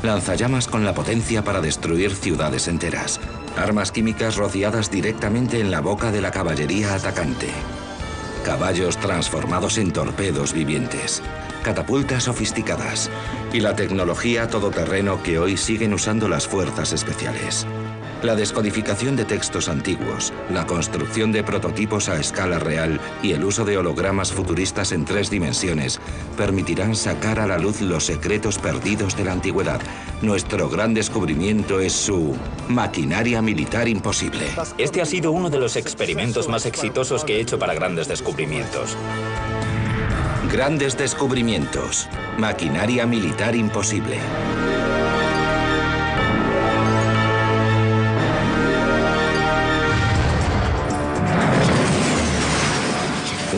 Lanzallamas con la potencia para destruir ciudades enteras. Armas químicas rociadas directamente en la boca de la caballería atacante. Caballos transformados en torpedos vivientes. Catapultas sofisticadas. Y la tecnología todoterreno que hoy siguen usando las fuerzas especiales. La descodificación de textos antiguos, la construcción de prototipos a escala real y el uso de hologramas futuristas en 3 dimensiones permitirán sacar a la luz los secretos perdidos de la antigüedad. Nuestro gran descubrimiento es su maquinaria militar imposible. Este ha sido uno de los experimentos más exitosos que he hecho para grandes descubrimientos. Grandes descubrimientos. Maquinaria militar imposible.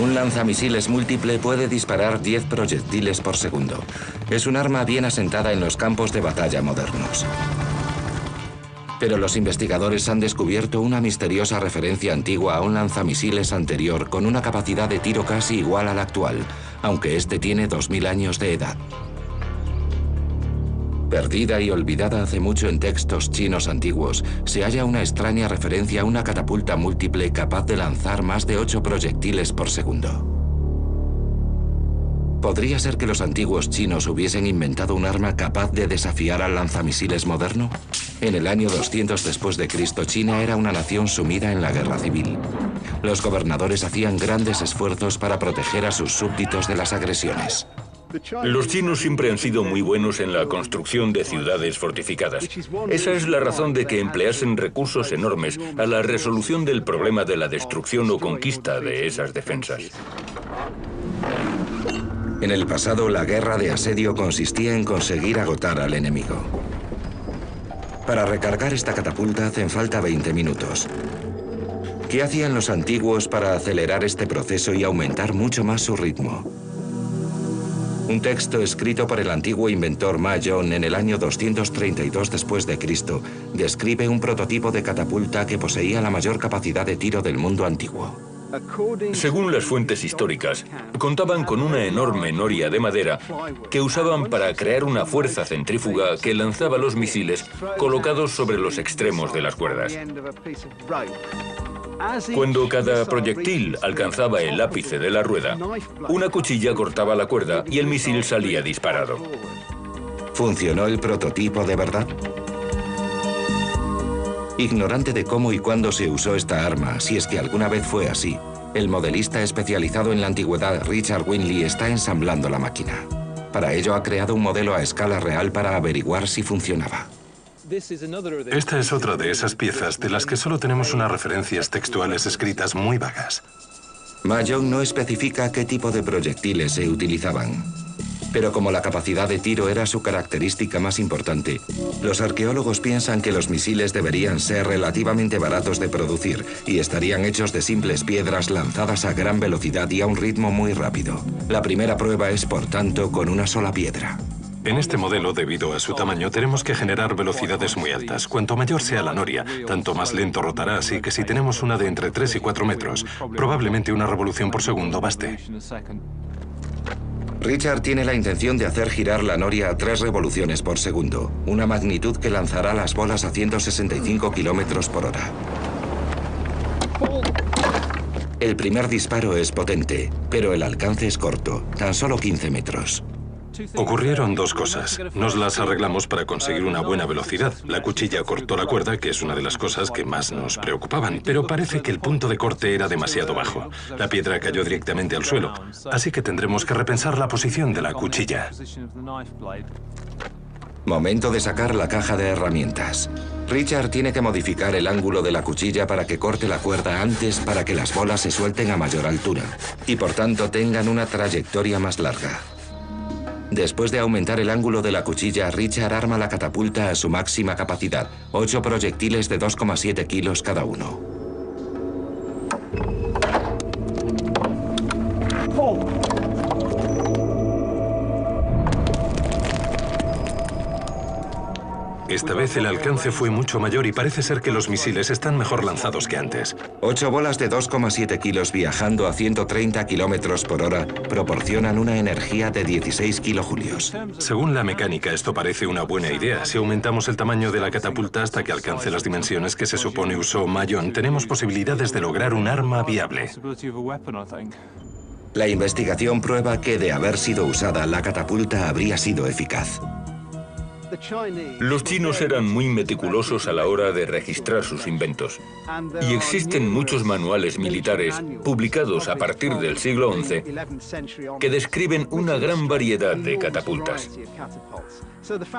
Un lanzamisiles múltiple puede disparar 10 proyectiles por segundo. Es un arma bien asentada en los campos de batalla modernos. Pero los investigadores han descubierto una misteriosa referencia antigua a un lanzamisiles anterior con una capacidad de tiro casi igual a la actual, aunque este tiene 2000 años de edad. Perdida y olvidada hace mucho en textos chinos antiguos, se halla una extraña referencia a una catapulta múltiple capaz de lanzar más de 8 proyectiles por segundo. ¿Podría ser que los antiguos chinos hubiesen inventado un arma capaz de desafiar al lanzamisiles moderno? En el año 200 después de Cristo, China era una nación sumida en la guerra civil. Los gobernadores hacían grandes esfuerzos para proteger a sus súbditos de las agresiones. Los chinos siempre han sido muy buenos en la construcción de ciudades fortificadas. Esa es la razón de que empleasen recursos enormes a la resolución del problema de la destrucción o conquista de esas defensas. En el pasado, la guerra de asedio consistía en conseguir agotar al enemigo. Para recargar esta catapulta hacen falta 20 minutos. ¿Qué hacían los antiguos para acelerar este proceso y aumentar mucho más su ritmo? Un texto escrito por el antiguo inventor Ma Yong en el año 232 después de Cristo describe un prototipo de catapulta que poseía la mayor capacidad de tiro del mundo antiguo. Según las fuentes históricas, contaban con una enorme noria de madera que usaban para crear una fuerza centrífuga que lanzaba los misiles colocados sobre los extremos de las cuerdas. Cuando cada proyectil alcanzaba el ápice de la rueda, una cuchilla cortaba la cuerda y el misil salía disparado. ¿Funcionó el prototipo de verdad? Ignorante de cómo y cuándo se usó esta arma, si es que alguna vez fue así, el modelista especializado en la antigüedad Richard Winley está ensamblando la máquina. Para ello ha creado un modelo a escala real para averiguar si funcionaba. Esta es otra de esas piezas de las que solo tenemos unas referencias textuales escritas muy vagas. Ma Yong no especifica qué tipo de proyectiles se utilizaban. Pero como la capacidad de tiro era su característica más importante, los arqueólogos piensan que los misiles deberían ser relativamente baratos de producir y estarían hechos de simples piedras lanzadas a gran velocidad y a un ritmo muy rápido. La primera prueba es, por tanto, con una sola piedra. En este modelo, debido a su tamaño, tenemos que generar velocidades muy altas. Cuanto mayor sea la noria, tanto más lento rotará, así que si tenemos una de entre 3 y 4 metros, probablemente una revolución por segundo baste. Richard tiene la intención de hacer girar la noria a 3 revoluciones por segundo, una magnitud que lanzará las bolas a 165 kilómetros por hora. El primer disparo es potente, pero el alcance es corto, tan solo 15 metros. Ocurrieron 2 cosas. Nos las arreglamos para conseguir una buena velocidad. La cuchilla cortó la cuerda, que es una de las cosas que más nos preocupaban, pero parece que el punto de corte era demasiado bajo. La piedra cayó directamente al suelo, así que tendremos que repensar la posición de la cuchilla. Momento de sacar la caja de herramientas. Richard tiene que modificar el ángulo de la cuchilla para que corte la cuerda antes para que las bolas se suelten a mayor altura y por tanto tengan una trayectoria más larga. Después de aumentar el ángulo de la cuchilla, Richard arma la catapulta a su máxima capacidad, 8 proyectiles de 2,7 kilos cada uno. Esta vez el alcance fue mucho mayor y parece ser que los misiles están mejor lanzados que antes. 8 bolas de 2,7 kilos viajando a 130 kilómetros por hora proporcionan una energía de 16 kilojulios. Según la mecánica, esto parece una buena idea. Si aumentamos el tamaño de la catapulta hasta que alcance las dimensiones que se supone usó Mayón, tenemos posibilidades de lograr un arma viable. La investigación prueba que, de haber sido usada, la catapulta habría sido eficaz. Los chinos eran muy meticulosos a la hora de registrar sus inventos. Y existen muchos manuales militares, publicados a partir del siglo XI, que describen una gran variedad de catapultas.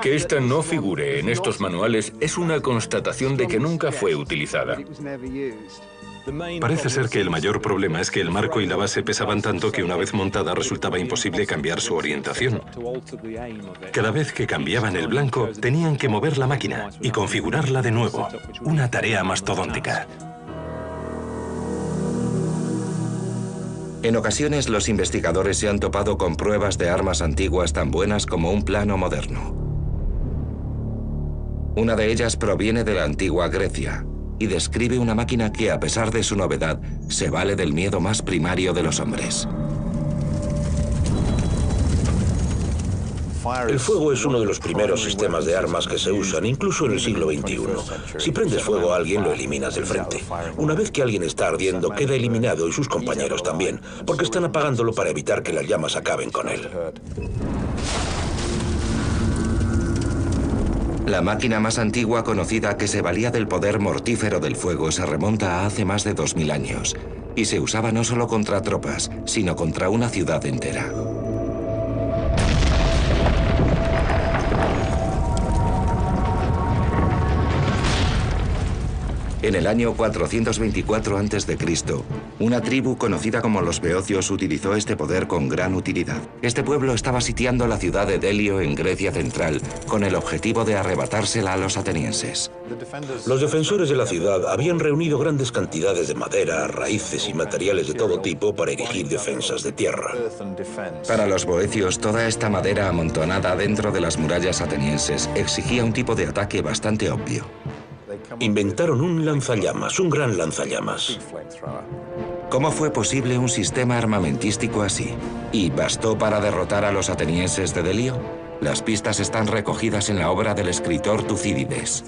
Que esta no figure en estos manuales es una constatación de que nunca fue utilizada. Parece ser que el mayor problema es que el marco y la base pesaban tanto que una vez montada resultaba imposible cambiar su orientación. Cada vez que cambiaban el blanco, tenían que mover la máquina y configurarla de nuevo. Una tarea mastodóntica. En ocasiones, los investigadores se han topado con pruebas de armas antiguas tan buenas como un plano moderno. Una de ellas proviene de la antigua Grecia y describe una máquina que, a pesar de su novedad, se vale del miedo más primario de los hombres. El fuego es uno de los primeros sistemas de armas que se usan, incluso en el siglo XXI. Si prendes fuego a alguien, lo eliminas del frente. Una vez que alguien está ardiendo, queda eliminado y sus compañeros también, porque están apagándolo para evitar que las llamas acaben con él. La máquina más antigua conocida que se valía del poder mortífero del fuego se remonta a hace más de 2000 años y se usaba no solo contra tropas, sino contra una ciudad entera. En el año 424 a.C., una tribu conocida como los beocios utilizó este poder con gran utilidad. Este pueblo estaba sitiando la ciudad de Delio en Grecia central con el objetivo de arrebatársela a los atenienses. Los defensores de la ciudad habían reunido grandes cantidades de madera, raíces y materiales de todo tipo para erigir defensas de tierra. Para los boecios, toda esta madera amontonada dentro de las murallas atenienses exigía un tipo de ataque bastante obvio. Inventaron un lanzallamas, un gran lanzallamas. ¿Cómo fue posible un sistema armamentístico así? ¿Y bastó para derrotar a los atenienses de Delio? Las pistas están recogidas en la obra del escritor Tucídides.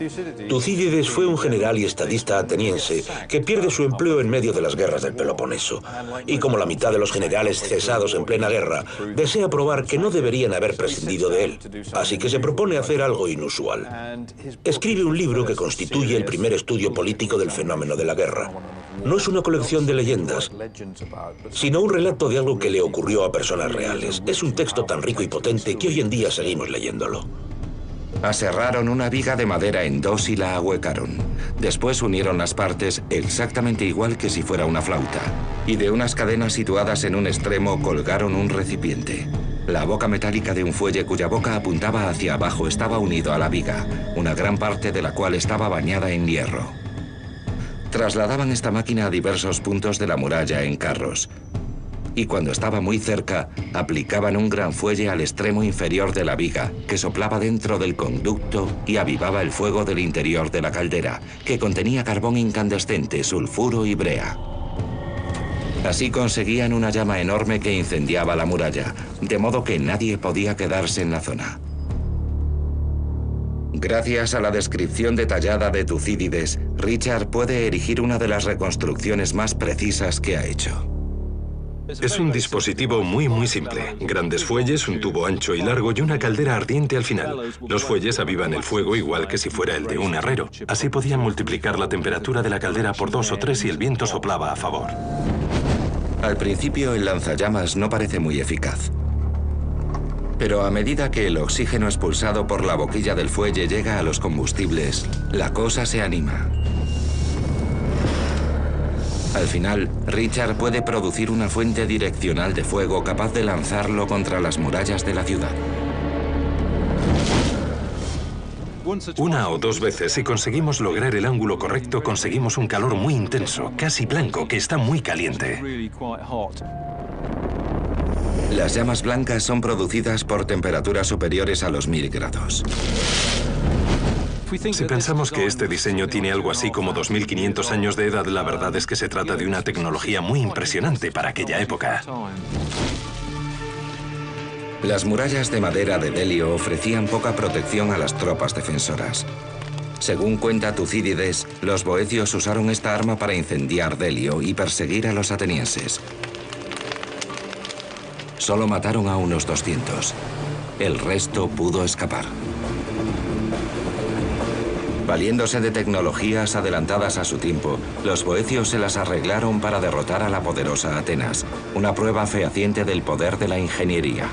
Tucídides fue un general y estadista ateniense que pierde su empleo en medio de las guerras del Peloponeso. Y como la mitad de los generales cesados en plena guerra, desea probar que no deberían haber prescindido de él. Así que se propone hacer algo inusual. Escribe un libro que constituye el primer estudio político del fenómeno de la guerra. No es una colección de leyendas, sino un relato de algo que le ocurrió a personas reales. Es un texto tan rico y potente que hoy en día seguimos leyéndolo. Aserraron una viga de madera en dos y la ahuecaron. Después unieron las partes exactamente igual que si fuera una flauta. Y de unas cadenas situadas en un extremo colgaron un recipiente. La boca metálica de un fuelle cuya boca apuntaba hacia abajo estaba unido a la viga, una gran parte de la cual estaba bañada en hierro. Trasladaban esta máquina a diversos puntos de la muralla en carros. Y cuando estaba muy cerca, aplicaban un gran fuelle al extremo inferior de la viga, que soplaba dentro del conducto y avivaba el fuego del interior de la caldera, que contenía carbón incandescente, sulfuro y brea. Así conseguían una llama enorme que incendiaba la muralla, de modo que nadie podía quedarse en la zona. Gracias a la descripción detallada de Tucídides, Richard puede erigir una de las reconstrucciones más precisas que ha hecho. Es un dispositivo muy simple. Grandes fuelles, un tubo ancho y largo y una caldera ardiente al final. Los fuelles avivan el fuego igual que si fuera el de un herrero. Así podían multiplicar la temperatura de la caldera por 2 o 3 y el viento soplaba a favor. Al principio el lanzallamas no parece muy eficaz. Pero a medida que el oxígeno expulsado por la boquilla del fuelle llega a los combustibles, la cosa se anima. Al final, Richard puede producir una fuente direccional de fuego capaz de lanzarlo contra las murallas de la ciudad. Una o dos veces, si conseguimos lograr el ángulo correcto, conseguimos un calor muy intenso, casi blanco, que está muy caliente. Las llamas blancas son producidas por temperaturas superiores a los 1000 grados. Si pensamos que este diseño tiene algo así como 2500 años de edad, la verdad es que se trata de una tecnología muy impresionante para aquella época. Las murallas de madera de Delio ofrecían poca protección a las tropas defensoras. Según cuenta Tucídides, los boecios usaron esta arma para incendiar Delio y perseguir a los atenienses. Solo mataron a unos 200. El resto pudo escapar. Valiéndose de tecnologías adelantadas a su tiempo, los boecios se las arreglaron para derrotar a la poderosa Atenas, una prueba fehaciente del poder de la ingeniería.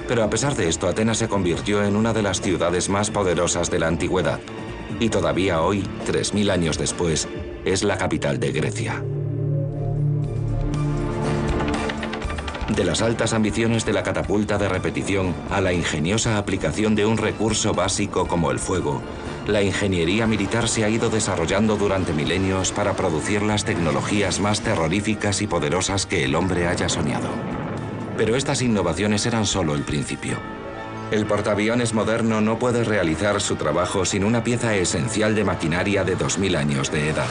Pero a pesar de esto, Atenas se convirtió en una de las ciudades más poderosas de la antigüedad, y todavía hoy, 3000 años después, es la capital de Grecia. De las altas ambiciones de la catapulta de repetición a la ingeniosa aplicación de un recurso básico como el fuego, la ingeniería militar se ha ido desarrollando durante milenios para producir las tecnologías más terroríficas y poderosas que el hombre haya soñado. Pero estas innovaciones eran solo el principio. El portaaviones moderno no puede realizar su trabajo sin una pieza esencial de maquinaria de 2000 años de edad.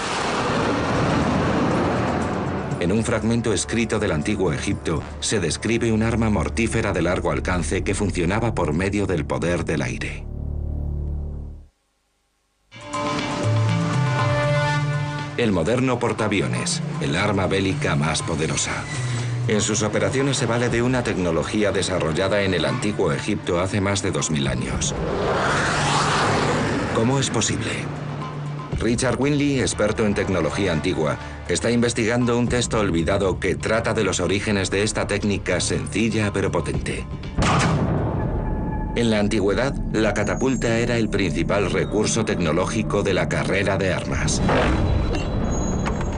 En un fragmento escrito del antiguo Egipto, se describe un arma mortífera de largo alcance que funcionaba por medio del poder del aire. El moderno portaaviones, el arma bélica más poderosa. En sus operaciones se vale de una tecnología desarrollada en el antiguo Egipto hace más de 2000 años. ¿Cómo es posible? Richard Winley, experto en tecnología antigua, está investigando un texto olvidado que trata de los orígenes de esta técnica sencilla pero potente. En la antigüedad, la catapulta era el principal recurso tecnológico de la carrera de armas.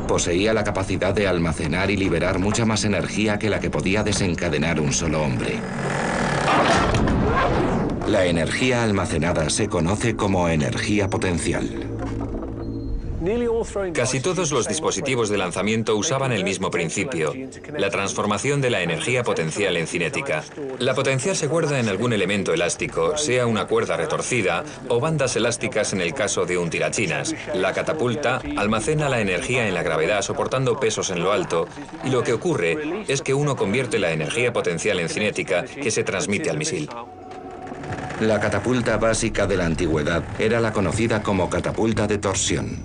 Poseía la capacidad de almacenar y liberar mucha más energía que la que podía desencadenar un solo hombre. La energía almacenada se conoce como energía potencial. Casi todos los dispositivos de lanzamiento usaban el mismo principio, la transformación de la energía potencial en cinética. La potencial se guarda en algún elemento elástico, sea una cuerda retorcida o bandas elásticas en el caso de un tirachinas. La catapulta almacena la energía en la gravedad soportando pesos en lo alto, y lo que ocurre es que uno convierte la energía potencial en cinética que se transmite al misil. La catapulta básica de la antigüedad era la conocida como catapulta de torsión.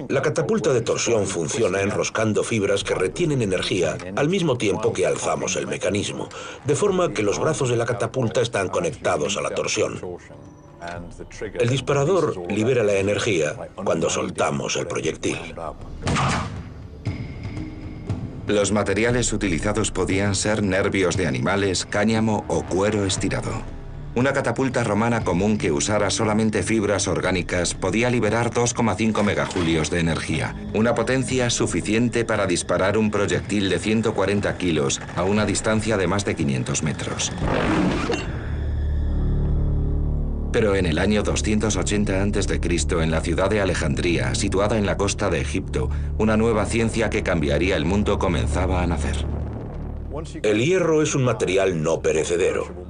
La catapulta de torsión funciona enroscando fibras que retienen energía al mismo tiempo que alzamos el mecanismo, de forma que los brazos de la catapulta están conectados a la torsión. El disparador libera la energía cuando soltamos el proyectil. Los materiales utilizados podían ser nervios de animales, cáñamo o cuero estirado. Una catapulta romana común que usara solamente fibras orgánicas podía liberar 2,5 megajulios de energía, una potencia suficiente para disparar un proyectil de 140 kilos a una distancia de más de 500 metros. Pero en el año 280 a.C., en la ciudad de Alejandría, situada en la costa de Egipto, una nueva ciencia que cambiaría el mundo comenzaba a nacer. El hierro es un material no perecedero.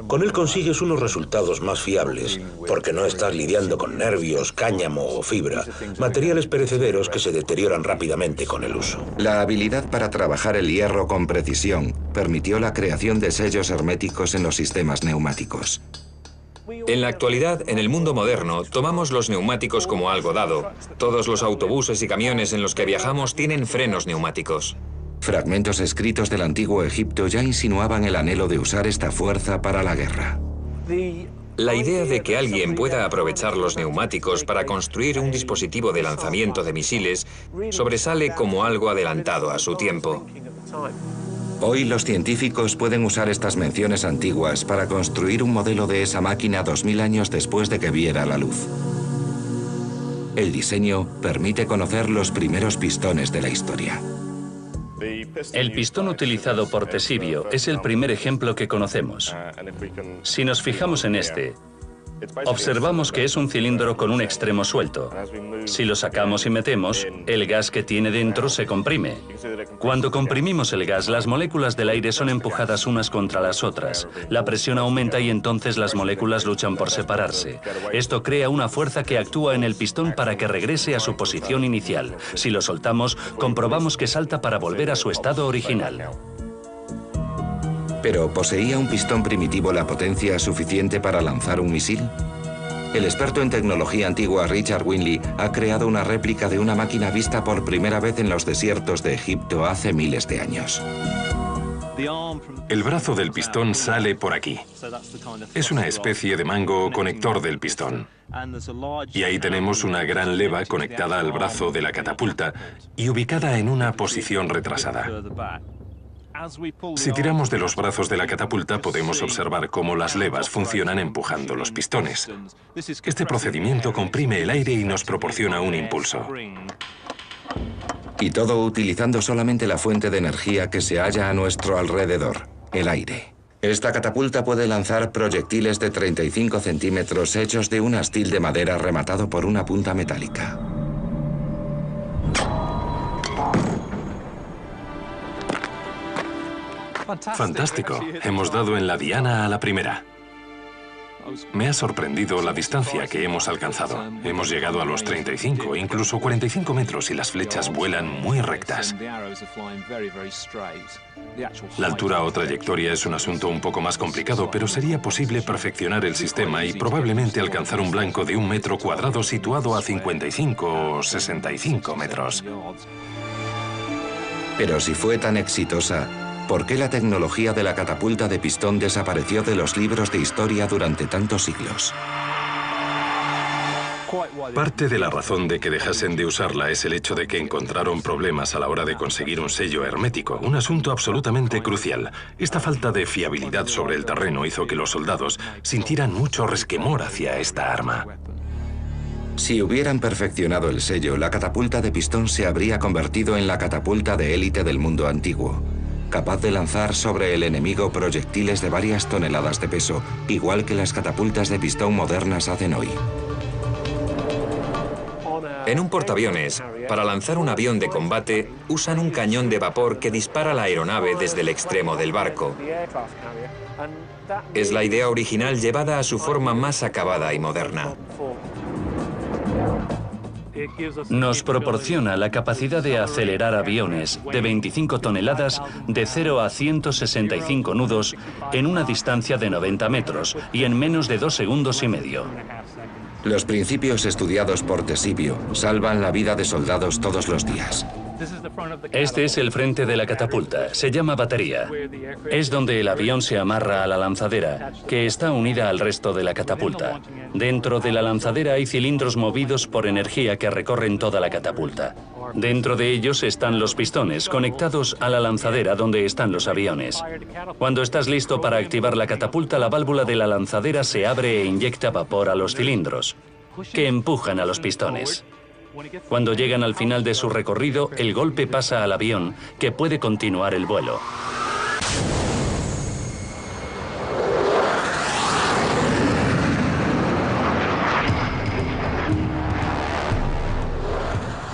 Con él consigues unos resultados más fiables, porque no estás lidiando con nervios, cáñamo o fibra, materiales perecederos que se deterioran rápidamente con el uso. La habilidad para trabajar el hierro con precisión permitió la creación de sellos herméticos en los sistemas neumáticos. En la actualidad, en el mundo moderno, tomamos los neumáticos como algo dado. Todos los autobuses y camiones en los que viajamos tienen frenos neumáticos. Fragmentos escritos del antiguo Egipto ya insinuaban el anhelo de usar esta fuerza para la guerra. La idea de que alguien pueda aprovechar los neumáticos para construir un dispositivo de lanzamiento de misiles sobresale como algo adelantado a su tiempo. Hoy los científicos pueden usar estas menciones antiguas para construir un modelo de esa máquina 2000 años después de que viera la luz. El diseño permite conocer los primeros pistones de la historia. El pistón utilizado por Tesibio es el primer ejemplo que conocemos. Si nos fijamos en este, Observamos que es un cilindro con un extremo suelto. Si lo sacamos y metemos, el gas que tiene dentro se comprime. Cuando comprimimos el gas, las moléculas del aire son empujadas unas contra las otras. La presión aumenta y entonces las moléculas luchan por separarse. Esto crea una fuerza que actúa en el pistón para que regrese a su posición inicial. Si lo soltamos, comprobamos que salta para volver a su estado original. ¿Pero poseía un pistón primitivo la potencia suficiente para lanzar un misil? El experto en tecnología antigua Richard Winley ha creado una réplica de una máquina vista por primera vez en los desiertos de Egipto hace miles de años. El brazo del pistón sale por aquí. Es una especie de mango conector del pistón. Y ahí tenemos una gran leva conectada al brazo de la catapulta y ubicada en una posición retrasada. Si tiramos de los brazos de la catapulta, podemos observar cómo las levas funcionan empujando los pistones. Este procedimiento comprime el aire y nos proporciona un impulso. Y todo utilizando solamente la fuente de energía que se halla a nuestro alrededor, el aire. Esta catapulta puede lanzar proyectiles de 35 centímetros hechos de un astil de madera rematado por una punta metálica. Fantástico. Hemos dado en la diana a la primera. Me ha sorprendido la distancia que hemos alcanzado. Hemos llegado a los 35, incluso 45 metros y las flechas vuelan muy rectas. La altura o trayectoria es un asunto un poco más complicado, pero sería posible perfeccionar el sistema y probablemente alcanzar un blanco de 1 metro cuadrado situado a 55 o 65 metros. Pero si fue tan exitosa, ¿por qué la tecnología de la catapulta de pistón desapareció de los libros de historia durante tantos siglos? Parte de la razón de que dejasen de usarla es el hecho de que encontraron problemas a la hora de conseguir un sello hermético, un asunto absolutamente crucial. Esta falta de fiabilidad sobre el terreno hizo que los soldados sintieran mucho resquemor hacia esta arma. Si hubieran perfeccionado el sello, la catapulta de pistón se habría convertido en la catapulta de élite del mundo antiguo, capaz de lanzar sobre el enemigo proyectiles de varias toneladas de peso, igual que las catapultas de pistón modernas hacen hoy. En un portaaviones, para lanzar un avión de combate, usan un cañón de vapor que dispara la aeronave desde el extremo del barco. Es la idea original llevada a su forma más acabada y moderna. Nos proporciona la capacidad de acelerar aviones de 25 toneladas de 0 a 165 nudos en una distancia de 90 metros y en menos de 2 segundos y medio. Los principios estudiados por Tesibio salvan la vida de soldados todos los días. Este es el frente de la catapulta, se llama batería. Es donde el avión se amarra a la lanzadera, que está unida al resto de la catapulta. Dentro de la lanzadera hay cilindros movidos por energía que recorren toda la catapulta. Dentro de ellos están los pistones, conectados a la lanzadera donde están los aviones. Cuando estás listo para activar la catapulta, la válvula de la lanzadera se abre e inyecta vapor a los cilindros, que empujan a los pistones. Cuando llegan al final de su recorrido, el golpe pasa al avión, que puede continuar el vuelo.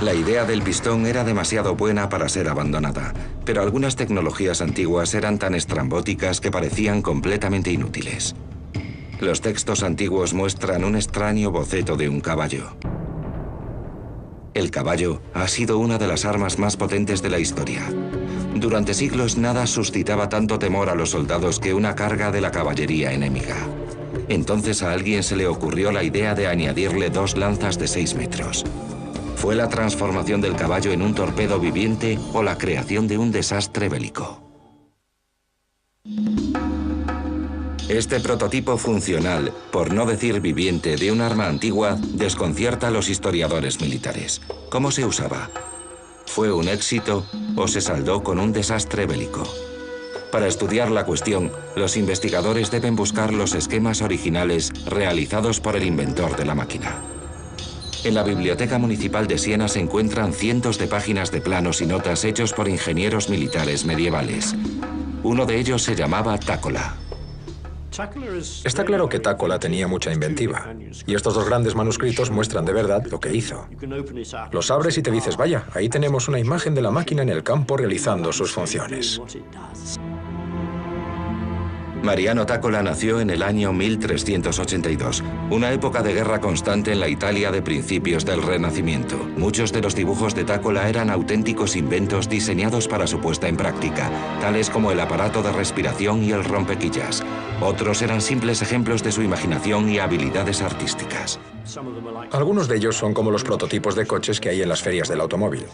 La idea del pistón era demasiado buena para ser abandonada, pero algunas tecnologías antiguas eran tan estrambóticas que parecían completamente inútiles. Los textos antiguos muestran un extraño boceto de un caballo. El caballo ha sido una de las armas más potentes de la historia. Durante siglos nada suscitaba tanto temor a los soldados que una carga de la caballería enemiga. Entonces a alguien se le ocurrió la idea de añadirle 2 lanzas de 6 metros. ¿Fue la transformación del caballo en un torpedo viviente o la creación de un desastre bélico? Este prototipo funcional, por no decir viviente, de un arma antigua desconcierta a los historiadores militares. ¿Cómo se usaba? ¿Fue un éxito o se saldó con un desastre bélico? Para estudiar la cuestión, los investigadores deben buscar los esquemas originales realizados por el inventor de la máquina. En la Biblioteca Municipal de Siena se encuentran cientos de páginas de planos y notas hechos por ingenieros militares medievales. Uno de ellos se llamaba Tácola. Está claro que Tácola tenía mucha inventiva, y estos dos grandes manuscritos muestran de verdad lo que hizo. Los abres y te dices, vaya, ahí tenemos una imagen de la máquina en el campo realizando sus funciones. Mariano Tácola nació en el año 1382, una época de guerra constante en la Italia de principios del Renacimiento. Muchos de los dibujos de Tácola eran auténticos inventos diseñados para su puesta en práctica, tales como el aparato de respiración y el rompequillas. Otros eran simples ejemplos de su imaginación y habilidades artísticas. Algunos de ellos son como los prototipos de coches que hay en las ferias del automóvil.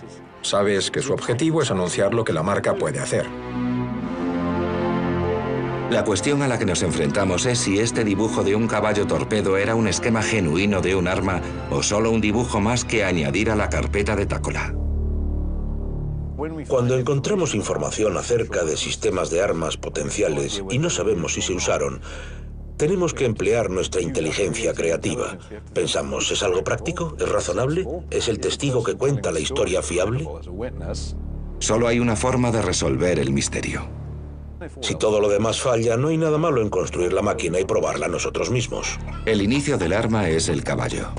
Sabes que su objetivo es anunciar lo que la marca puede hacer. La cuestión a la que nos enfrentamos es si este dibujo de un caballo torpedo era un esquema genuino de un arma o solo un dibujo más que añadir a la carpeta de Tácola. Cuando encontramos información acerca de sistemas de armas potenciales y no sabemos si se usaron, tenemos que emplear nuestra inteligencia creativa. Pensamos, ¿es algo práctico? ¿Es razonable? ¿Es el testigo que cuenta la historia fiable? Solo hay una forma de resolver el misterio. Si todo lo demás falla, no hay nada malo en construir la máquina y probarla nosotros mismos. El inicio del arma es el caballo.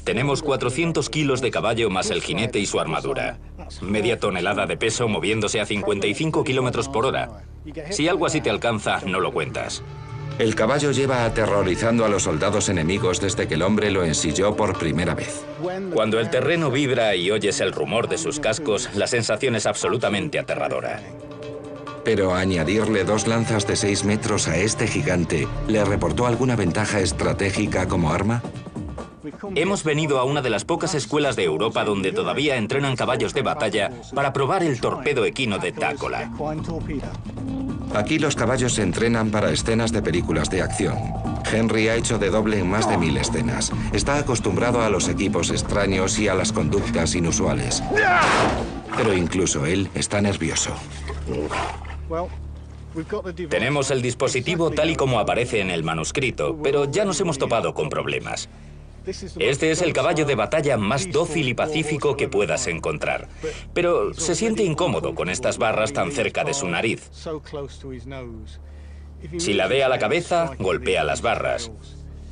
Tenemos 400 kilos de caballo más el jinete y su armadura. Media tonelada de peso moviéndose a 55 kilómetros por hora. Si algo así te alcanza, no lo cuentas. El caballo lleva aterrorizando a los soldados enemigos desde que el hombre lo ensilló por primera vez. Cuando el terreno vibra y oyes el rumor de sus cascos, la sensación es absolutamente aterradora. Pero añadirle 2 lanzas de 6 metros a este gigante, ¿le reportó alguna ventaja estratégica como arma? Hemos venido a una de las pocas escuelas de Europa donde todavía entrenan caballos de batalla para probar el torpedo equino de Tácola. Aquí los caballos se entrenan para escenas de películas de acción. Henry ha hecho de doble en más de 1000 escenas. Está acostumbrado a los equipos extraños y a las conductas inusuales. Pero incluso él está nervioso. Tenemos el dispositivo tal y como aparece en el manuscrito, pero ya nos hemos topado con problemas. Este es el caballo de batalla más dócil y pacífico que puedas encontrar, pero se siente incómodo con estas barras tan cerca de su nariz. Si la ve a la cabeza, golpea las barras,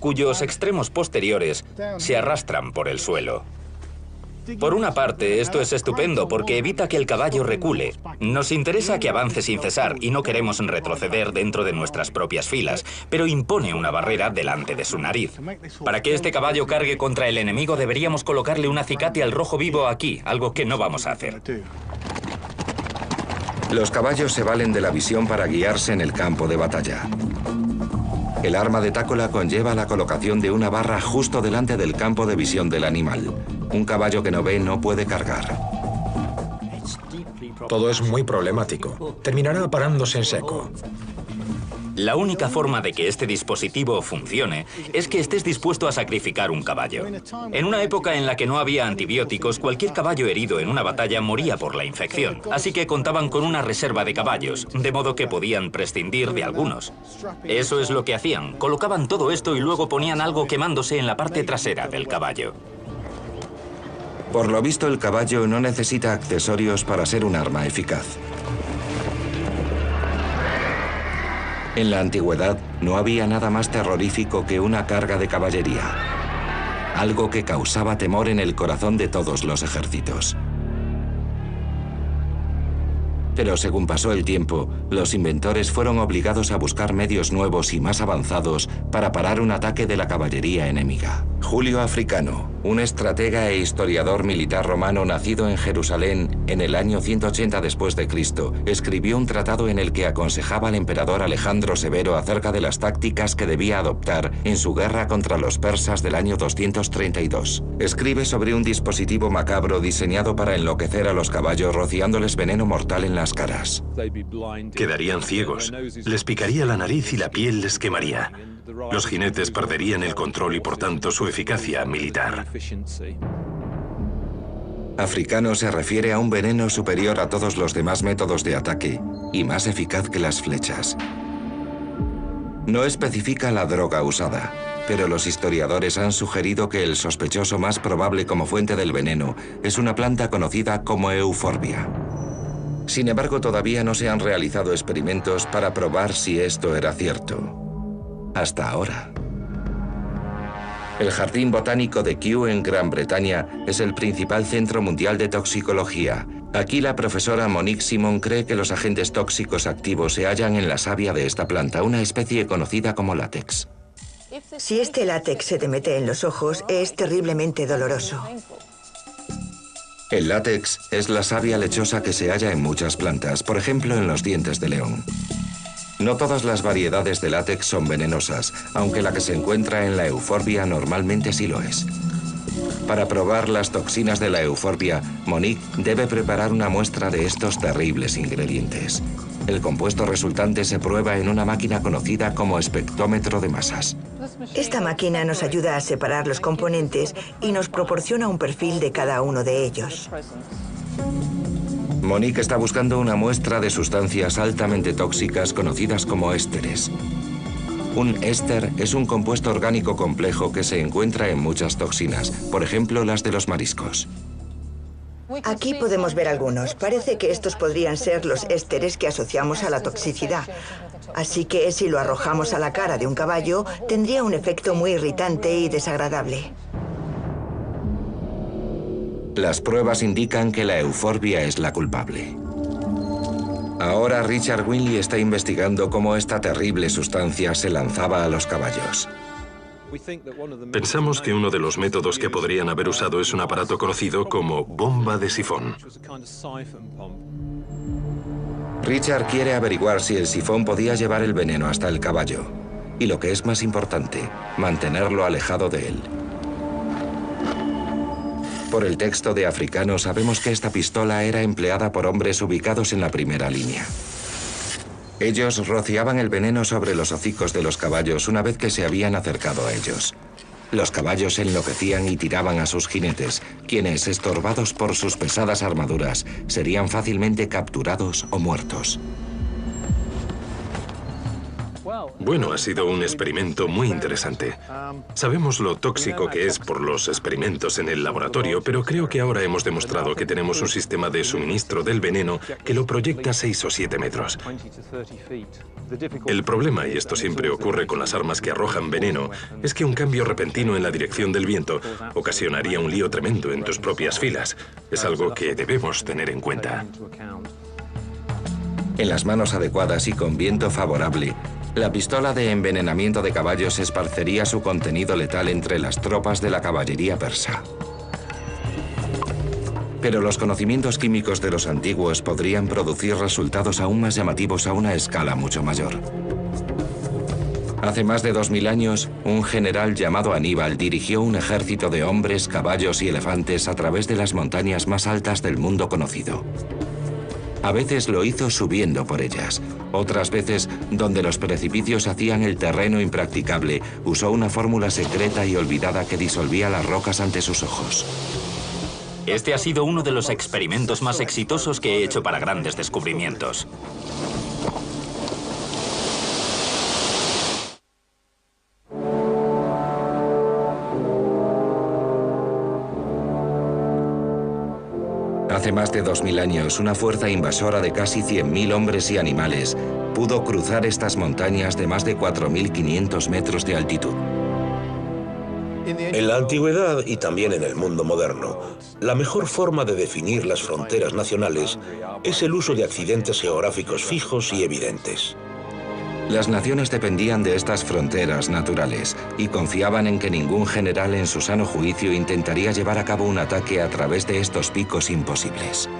cuyos extremos posteriores se arrastran por el suelo. Por una parte, esto es estupendo porque evita que el caballo recule. Nos interesa que avance sin cesar y no queremos retroceder dentro de nuestras propias filas, pero impone una barrera delante de su nariz. Para que este caballo cargue contra el enemigo deberíamos colocarle un acicate al rojo vivo aquí, algo que no vamos a hacer. Los caballos se valen de la visión para guiarse en el campo de batalla. El arma de Tácola conlleva la colocación de una barra justo delante del campo de visión del animal. Un caballo que no ve no puede cargar. Todo es muy problemático. Terminará parándose en seco. La única forma de que este dispositivo funcione es que estés dispuesto a sacrificar un caballo. En una época en la que no había antibióticos, cualquier caballo herido en una batalla moría por la infección. Así que contaban con una reserva de caballos, de modo que podían prescindir de algunos. Eso es lo que hacían. Colocaban todo esto y luego ponían algo quemándose en la parte trasera del caballo. Por lo visto, el caballo no necesita accesorios para ser un arma eficaz. En la antigüedad no había nada más terrorífico que una carga de caballería, algo que causaba temor en el corazón de todos los ejércitos. Pero según pasó el tiempo, los inventores fueron obligados a buscar medios nuevos y más avanzados para parar un ataque de la caballería enemiga. Julio Africano, un estratega e historiador militar romano nacido en Jerusalén en el año 180 después de Cristo, escribió un tratado en el que aconsejaba al emperador Alejandro Severo acerca de las tácticas que debía adoptar en su guerra contra los persas del año 232. Escribe sobre un dispositivo macabro diseñado para enloquecer a los caballos rociándoles veneno mortal en las caras. Quedarían ciegos, les picaría la nariz y la piel les quemaría. Los jinetes perderían el control y por tanto su eficacia militar. Africano se refiere a un veneno superior a todos los demás métodos de ataque y más eficaz que las flechas. No especifica la droga usada, pero los historiadores han sugerido que el sospechoso más probable como fuente del veneno es una planta conocida como euforbia. Sin embargo, todavía no se han realizado experimentos para probar si esto era cierto. Hasta ahora. El Jardín Botánico de Kew en Gran Bretaña es el principal centro mundial de toxicología. Aquí la profesora Monique Simon cree que los agentes tóxicos activos se hallan en la savia de esta planta, una especie conocida como látex. Si este látex se te mete en los ojos, es terriblemente doloroso. El látex es la savia lechosa que se halla en muchas plantas, por ejemplo en los dientes de león. No todas las variedades de látex son venenosas, aunque la que se encuentra en la euforbia normalmente sí lo es. Para probar las toxinas de la euforbia, Monique debe preparar una muestra de estos terribles ingredientes. El compuesto resultante se prueba en una máquina conocida como espectrómetro de masas. Esta máquina nos ayuda a separar los componentes y nos proporciona un perfil de cada uno de ellos. Monique está buscando una muestra de sustancias altamente tóxicas conocidas como ésteres. Un éster es un compuesto orgánico complejo que se encuentra en muchas toxinas, por ejemplo las de los mariscos. Aquí podemos ver algunos. Parece que estos podrían ser los ésteres que asociamos a la toxicidad. Así que si lo arrojamos a la cara de un caballo, tendría un efecto muy irritante y desagradable. Las pruebas indican que la euforbia es la culpable. Ahora Richard Winley está investigando cómo esta terrible sustancia se lanzaba a los caballos. Pensamos que uno de los métodos que podrían haber usado es un aparato conocido como bomba de sifón. Richard quiere averiguar si el sifón podía llevar el veneno hasta el caballo. Y lo que es más importante, mantenerlo alejado de él. Por el texto de Africano sabemos que esta pistola era empleada por hombres ubicados en la primera línea. Ellos rociaban el veneno sobre los hocicos de los caballos una vez que se habían acercado a ellos. Los caballos enloquecían y tiraban a sus jinetes, quienes, estorbados por sus pesadas armaduras, serían fácilmente capturados o muertos. Bueno, ha sido un experimento muy interesante. Sabemos lo tóxico que es por los experimentos en el laboratorio, pero creo que ahora hemos demostrado que tenemos un sistema de suministro del veneno que lo proyecta 6 o 7 metros. El problema, y esto siempre ocurre con las armas que arrojan veneno, es que un cambio repentino en la dirección del viento ocasionaría un lío tremendo en tus propias filas. Es algo que debemos tener en cuenta. En las manos adecuadas y con viento favorable, la pistola de envenenamiento de caballos esparcería su contenido letal entre las tropas de la caballería persa. Pero los conocimientos químicos de los antiguos podrían producir resultados aún más llamativos a una escala mucho mayor. Hace más de 2000 años, un general llamado Aníbal dirigió un ejército de hombres, caballos y elefantes a través de las montañas más altas del mundo conocido. A veces lo hizo subiendo por ellas. Otras veces, donde los precipicios hacían el terreno impracticable, usó una fórmula secreta y olvidada que disolvía las rocas ante sus ojos. Este ha sido uno de los experimentos más exitosos que he hecho para grandes descubrimientos. Hace más de 2000 años, una fuerza invasora de casi 100.000 hombres y animales pudo cruzar estas montañas de más de 4.500 metros de altitud. En la antigüedad y también en el mundo moderno, la mejor forma de definir las fronteras nacionales es el uso de accidentes geográficos fijos y evidentes. Las naciones dependían de estas fronteras naturales y confiaban en que ningún general en su sano juicio intentaría llevar a cabo un ataque a través de estos picos imposibles.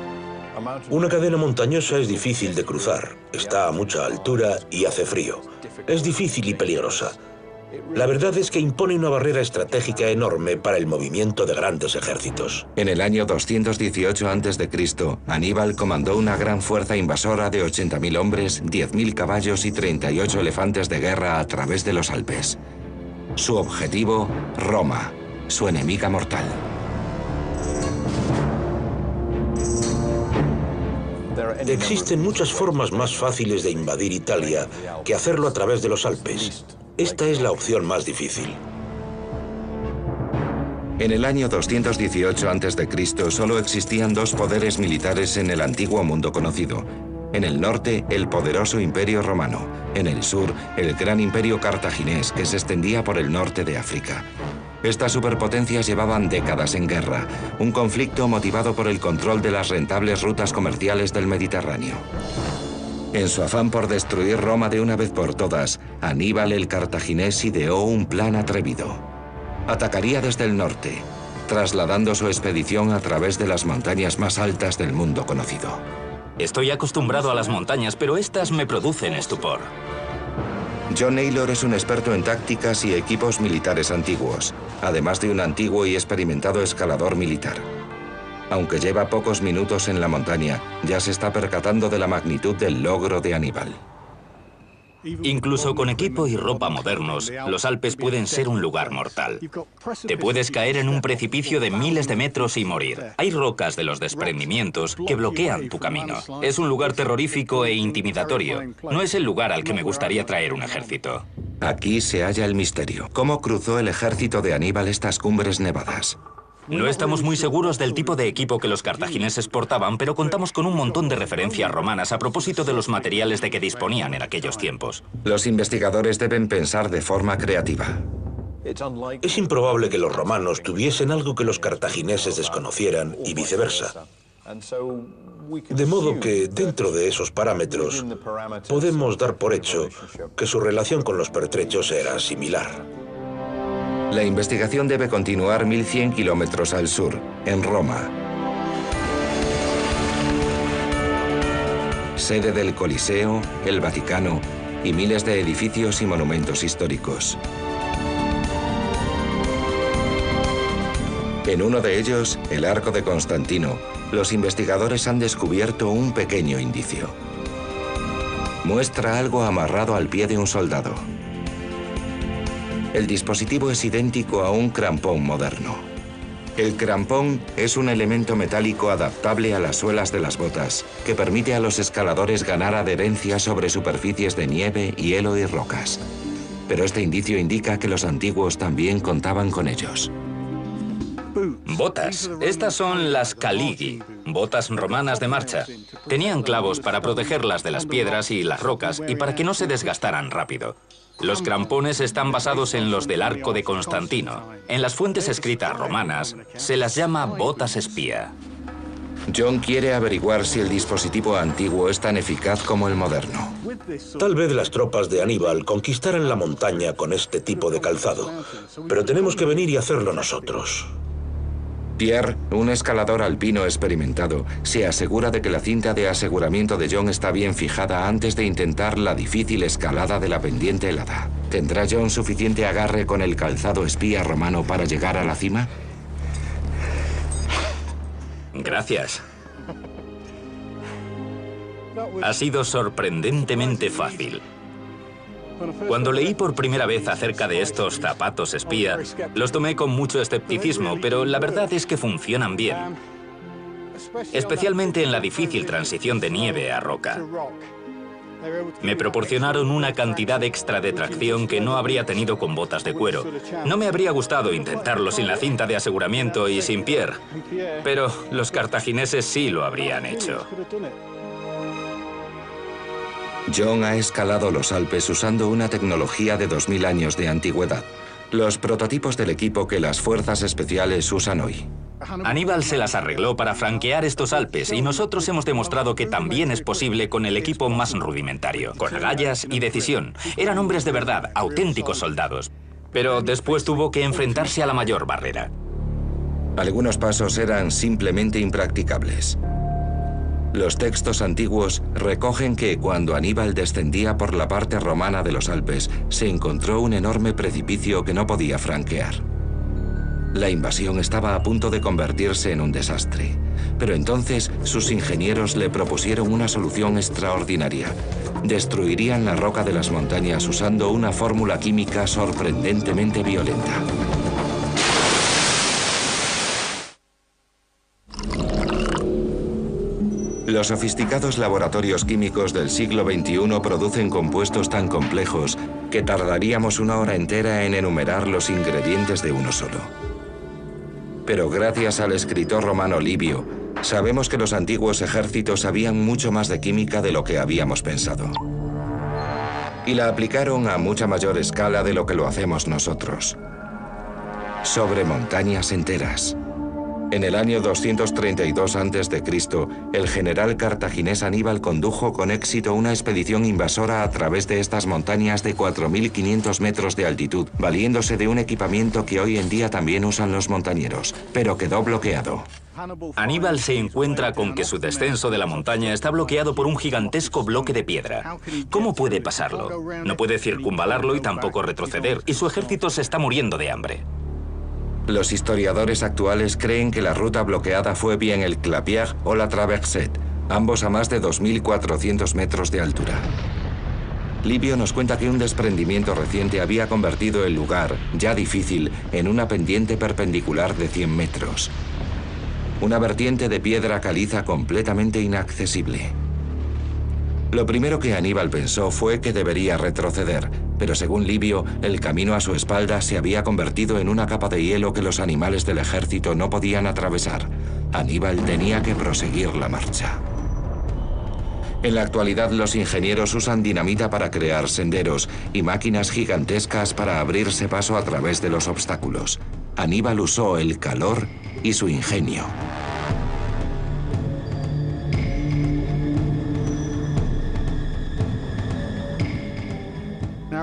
Una cadena montañosa es difícil de cruzar, está a mucha altura y hace frío. Es difícil y peligrosa. La verdad es que impone una barrera estratégica enorme para el movimiento de grandes ejércitos. En el año 218 a.C., Aníbal comandó una gran fuerza invasora de 80.000 hombres, 10.000 caballos y 38 elefantes de guerra a través de los Alpes. Su objetivo, Roma, su enemiga mortal. Existen muchas formas más fáciles de invadir Italia que hacerlo a través de los Alpes. Esta es la opción más difícil. En el año 218 a.C. solo existían dos poderes militares en el antiguo mundo conocido. En el norte, el poderoso Imperio Romano. En el sur, el gran Imperio Cartaginés, que se extendía por el norte de África. Estas superpotencias llevaban décadas en guerra, un conflicto motivado por el control de las rentables rutas comerciales del Mediterráneo. En su afán por destruir Roma de una vez por todas, Aníbal el Cartaginés ideó un plan atrevido. Atacaría desde el norte, trasladando su expedición a través de las montañas más altas del mundo conocido. Estoy acostumbrado a las montañas, pero estas me producen estupor. John Naylor es un experto en tácticas y equipos militares antiguos, además de un antiguo y experimentado escalador militar. Aunque lleva pocos minutos en la montaña, ya se está percatando de la magnitud del logro de Aníbal. Incluso con equipo y ropa modernos, los Alpes pueden ser un lugar mortal. Te puedes caer en un precipicio de miles de metros y morir. Hay rocas de los desprendimientos que bloquean tu camino. Es un lugar terrorífico e intimidatorio. No es el lugar al que me gustaría traer un ejército. Aquí se halla el misterio. ¿Cómo cruzó el ejército de Aníbal estas cumbres nevadas? No estamos muy seguros del tipo de equipo que los cartagineses portaban, pero contamos con un montón de referencias romanas a propósito de los materiales de que disponían en aquellos tiempos. Los investigadores deben pensar de forma creativa. Es improbable que los romanos tuviesen algo que los cartagineses desconocieran y viceversa. De modo que, dentro de esos parámetros, podemos dar por hecho que su relación con los pertrechos era similar. La investigación debe continuar 1100 kilómetros al sur, en Roma. Sede del Coliseo, el Vaticano y miles de edificios y monumentos históricos. En uno de ellos, el Arco de Constantino, los investigadores han descubierto un pequeño indicio. Muestra algo amarrado al pie de un soldado. El dispositivo es idéntico a un crampón moderno. El crampón es un elemento metálico adaptable a las suelas de las botas, que permite a los escaladores ganar adherencia sobre superficies de nieve, hielo y rocas. Pero este indicio indica que los antiguos también contaban con ellos. Botas. Estas son las caligi, botas romanas de marcha. Tenían clavos para protegerlas de las piedras y las rocas y para que no se desgastaran rápido. Los crampones están basados en los del Arco de Constantino. En las fuentes escritas romanas se las llama botas espía. John quiere averiguar si el dispositivo antiguo es tan eficaz como el moderno. Tal vez las tropas de Aníbal conquistaran la montaña con este tipo de calzado, pero tenemos que venir y hacerlo nosotros. Pierre, un escalador alpino experimentado, se asegura de que la cinta de aseguramiento de John está bien fijada antes de intentar la difícil escalada de la pendiente helada. ¿Tendrá John suficiente agarre con el calzado espía romano para llegar a la cima? Gracias. Ha sido sorprendentemente fácil. Cuando leí por primera vez acerca de estos zapatos espía, los tomé con mucho escepticismo, pero la verdad es que funcionan bien, especialmente en la difícil transición de nieve a roca. Me proporcionaron una cantidad extra de tracción que no habría tenido con botas de cuero. No me habría gustado intentarlo sin la cinta de aseguramiento y sin Pierre, pero los cartagineses sí lo habrían hecho. John ha escalado los Alpes usando una tecnología de 2000 años de antigüedad. Los prototipos del equipo que las fuerzas especiales usan hoy. Aníbal se las arregló para franquear estos Alpes y nosotros hemos demostrado que también es posible con el equipo más rudimentario, con agallas y decisión. Eran hombres de verdad, auténticos soldados. Pero después tuvo que enfrentarse a la mayor barrera. Algunos pasos eran simplemente impracticables. Los textos antiguos recogen que cuando Aníbal descendía por la parte romana de los Alpes, se encontró un enorme precipicio que no podía franquear. La invasión estaba a punto de convertirse en un desastre, pero entonces sus ingenieros le propusieron una solución extraordinaria. Destruirían la roca de las montañas usando una fórmula química sorprendentemente violenta. Los sofisticados laboratorios químicos del siglo XXI producen compuestos tan complejos que tardaríamos una hora entera en enumerar los ingredientes de uno solo. Pero gracias al escritor romano Livio, sabemos que los antiguos ejércitos sabían mucho más de química de lo que habíamos pensado. Y la aplicaron a mucha mayor escala de lo que lo hacemos nosotros. Sobre montañas enteras. En el año 232 a.C., el general cartaginés Aníbal condujo con éxito una expedición invasora a través de estas montañas de 4.500 metros de altitud, valiéndose de un equipamiento que hoy en día también usan los montañeros, pero quedó bloqueado. Aníbal se encuentra con que su descenso de la montaña está bloqueado por un gigantesco bloque de piedra. ¿Cómo puede pasarlo? No puede circunvalarlo y tampoco retroceder, y su ejército se está muriendo de hambre. Los historiadores actuales creen que la ruta bloqueada fue bien el Clapiage o la Traversette, ambos a más de 2.400 metros de altura. Livio nos cuenta que un desprendimiento reciente había convertido el lugar, ya difícil, en una pendiente perpendicular de 100 metros. Una vertiente de piedra caliza completamente inaccesible. Lo primero que Aníbal pensó fue que debería retroceder, pero según Livio, el camino a su espalda se había convertido en una capa de hielo que los animales del ejército no podían atravesar. Aníbal tenía que proseguir la marcha. En la actualidad, los ingenieros usan dinamita para crear senderos y máquinas gigantescas para abrirse paso a través de los obstáculos. Aníbal usó el calor y su ingenio.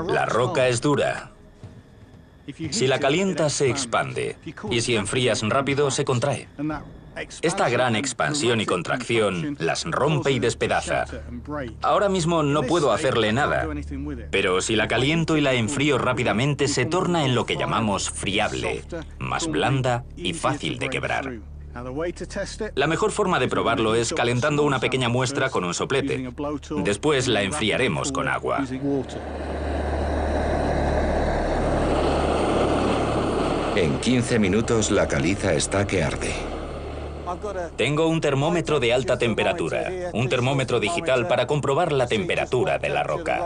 La roca es dura. Si la calientas, se expande, y si enfrías rápido, se contrae. Esta gran expansión y contracción las rompe y despedaza. Ahora mismo no puedo hacerle nada, pero si la caliento y la enfrío rápidamente, se torna en lo que llamamos friable, más blanda y fácil de quebrar. La mejor forma de probarlo es calentando una pequeña muestra con un soplete. Después la enfriaremos con agua. En 15 minutos la caliza está que arde. Tengo un termómetro de alta temperatura, un termómetro digital para comprobar la temperatura de la roca.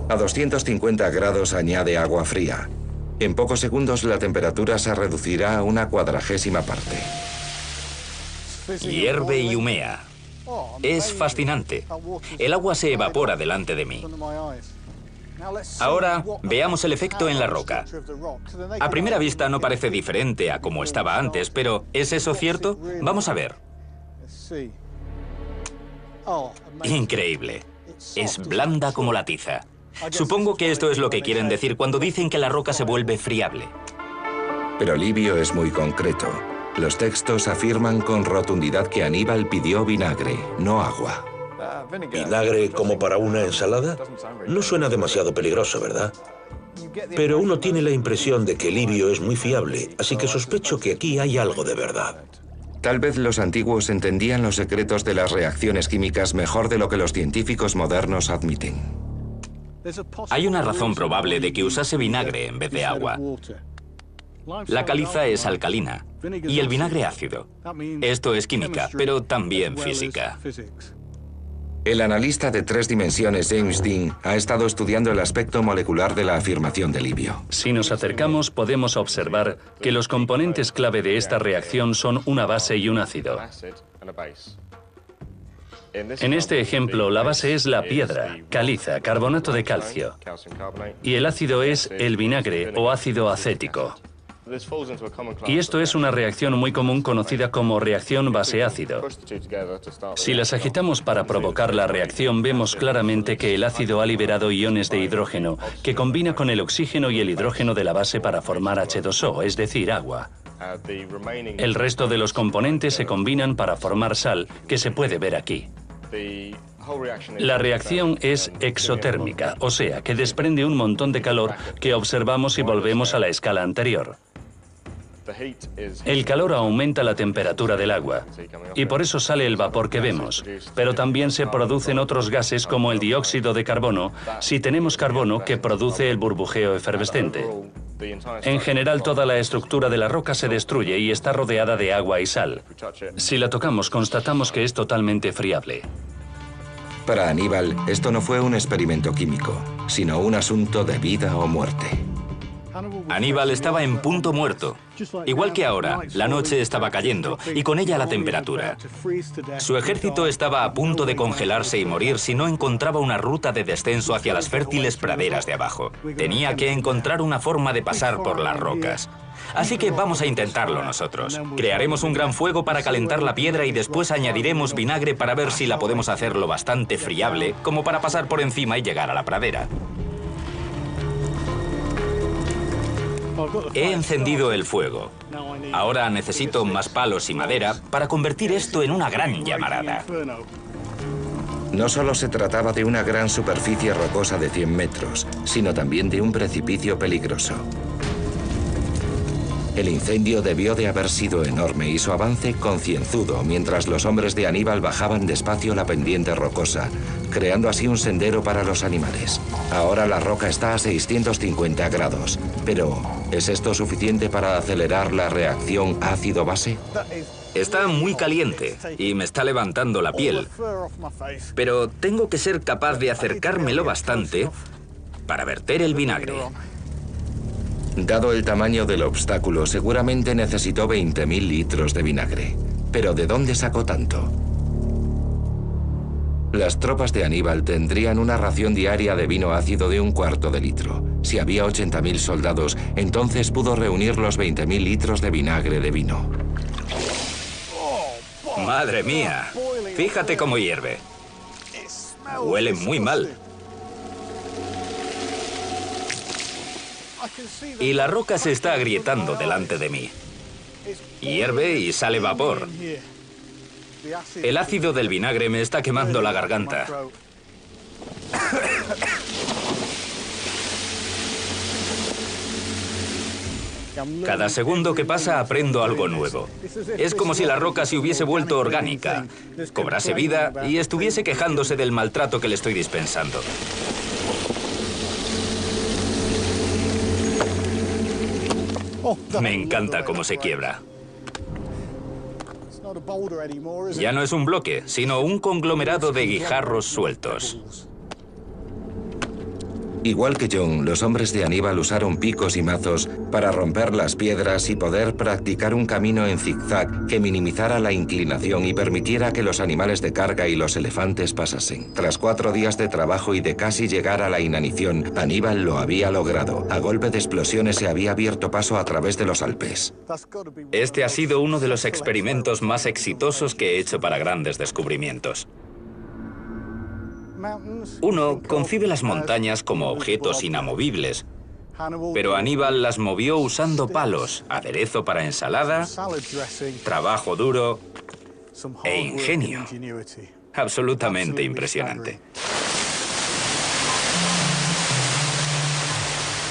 A 250 grados añade agua fría. En pocos segundos la temperatura se reducirá a una 1/40 parte. Hierve y humea. Es fascinante. El agua se evapora delante de mí. Ahora, veamos el efecto en la roca. A primera vista no parece diferente a como estaba antes, pero ¿es eso cierto? Vamos a ver. Increíble. Es blanda como la tiza. Supongo que esto es lo que quieren decir cuando dicen que la roca se vuelve friable. Pero Livio es muy concreto. Los textos afirman con rotundidad que Aníbal pidió vinagre, no agua. ¿Vinagre como para una ensalada? No suena demasiado peligroso, ¿verdad? Pero uno tiene la impresión de que Livio es muy fiable, así que sospecho que aquí hay algo de verdad. Tal vez los antiguos entendían los secretos de las reacciones químicas mejor de lo que los científicos modernos admiten. Hay una razón probable de que usase vinagre en vez de agua. La caliza es alcalina y el vinagre ácido. Esto es química, pero también física. El analista de 3 dimensiones James Dean ha estado estudiando el aspecto molecular de la afirmación de Livio. Si nos acercamos, podemos observar que los componentes clave de esta reacción son una base y un ácido. En este ejemplo, la base es la piedra, caliza, carbonato de calcio, y el ácido es el vinagre o ácido acético. Y esto es una reacción muy común conocida como reacción base-ácido. Si las agitamos para provocar la reacción, vemos claramente que el ácido ha liberado iones de hidrógeno, que combina con el oxígeno y el hidrógeno de la base para formar H2O, es decir, agua. El resto de los componentes se combinan para formar sal, que se puede ver aquí. La reacción es exotérmica, o sea, que desprende un montón de calor que observamos si volvemos a la escala anterior. El calor aumenta la temperatura del agua, y por eso sale el vapor que vemos, pero también se producen otros gases como el dióxido de carbono, si tenemos carbono que produce el burbujeo efervescente. En general, toda la estructura de la roca se destruye y está rodeada de agua y sal. Si la tocamos, constatamos que es totalmente friable. Para Aníbal, esto no fue un experimento químico, sino un asunto de vida o muerte. Aníbal estaba en punto muerto. Igual que ahora, la noche estaba cayendo y con ella la temperatura. Su ejército estaba a punto de congelarse y morir si no encontraba una ruta de descenso hacia las fértiles praderas de abajo. Tenía que encontrar una forma de pasar por las rocas. Así que vamos a intentarlo nosotros. Crearemos un gran fuego para calentar la piedra y después añadiremos vinagre para ver si la podemos hacer lo bastante friable como para pasar por encima y llegar a la pradera. He encendido el fuego. Ahora necesito más palos y madera para convertir esto en una gran llamarada. No solo se trataba de una gran superficie rocosa de 100 metros, sino también de un precipicio peligroso. El incendio debió de haber sido enorme y su avance concienzudo mientras los hombres de Aníbal bajaban despacio la pendiente rocosa, creando así un sendero para los animales. Ahora la roca está a 650 grados, pero ¿es esto suficiente para acelerar la reacción ácido-base? Está muy caliente y me está levantando la piel, pero tengo que ser capaz de acercármelo bastante para verter el vinagre. Dado el tamaño del obstáculo, seguramente necesitó 20.000 litros de vinagre. ¿Pero de dónde sacó tanto? Las tropas de Aníbal tendrían una ración diaria de vino ácido de 1/4 de litro. Si había 80.000 soldados, entonces pudo reunir los 20.000 litros de vinagre de vino. ¡Madre mía! Fíjate cómo hierve. Huele muy mal. Y la roca se está agrietando delante de mí. Hierve y sale vapor. El ácido del vinagre me está quemando la garganta. Cada segundo que pasa aprendo algo nuevo. Es como si la roca se hubiese vuelto orgánica, cobrase vida y estuviese quejándose del maltrato que le estoy dispensando. Me encanta cómo se quiebra. Ya no es un bloque, sino un conglomerado de guijarros sueltos. Igual que John, los hombres de Aníbal usaron picos y mazos para romper las piedras y poder practicar un camino en zigzag que minimizara la inclinación y permitiera que los animales de carga y los elefantes pasasen. Tras 4 días de trabajo y de casi llegar a la inanición, Aníbal lo había logrado. A golpe de explosiones se había abierto paso a través de los Alpes. Este ha sido uno de los experimentos más exitosos que he hecho para grandes descubrimientos. Uno concibe las montañas como objetos inamovibles, pero Aníbal las movió usando palos, aderezo para ensalada, trabajo duro e ingenio. Absolutamente impresionante.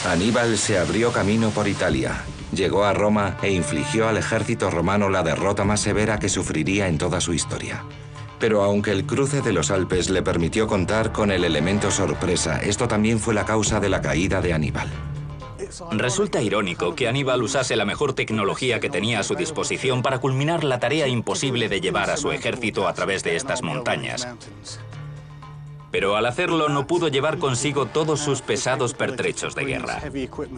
Aníbal se abrió camino por Italia, llegó a Roma e infligió al ejército romano la derrota más severa que sufriría en toda su historia. Pero aunque el cruce de los Alpes le permitió contar con el elemento sorpresa, esto también fue la causa de la caída de Aníbal. Resulta irónico que Aníbal usase la mejor tecnología que tenía a su disposición para culminar la tarea imposible de llevar a su ejército a través de estas montañas. Pero al hacerlo no pudo llevar consigo todos sus pesados pertrechos de guerra.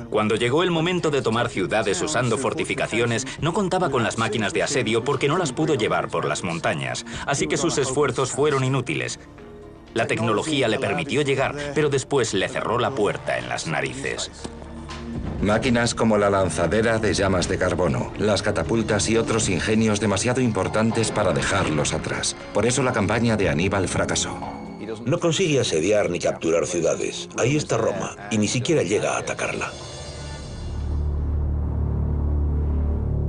Cuando llegó el momento de tomar ciudades usando fortificaciones, no contaba con las máquinas de asedio porque no las pudo llevar por las montañas, así que sus esfuerzos fueron inútiles. La tecnología le permitió llegar, pero después le cerró la puerta en las narices. Máquinas como la lanzadera de llamas de carbono, las catapultas y otros ingenios demasiado importantes para dejarlos atrás. Por eso la campaña de Aníbal fracasó. No consigue asediar ni capturar ciudades. Ahí está Roma, y ni siquiera llega a atacarla.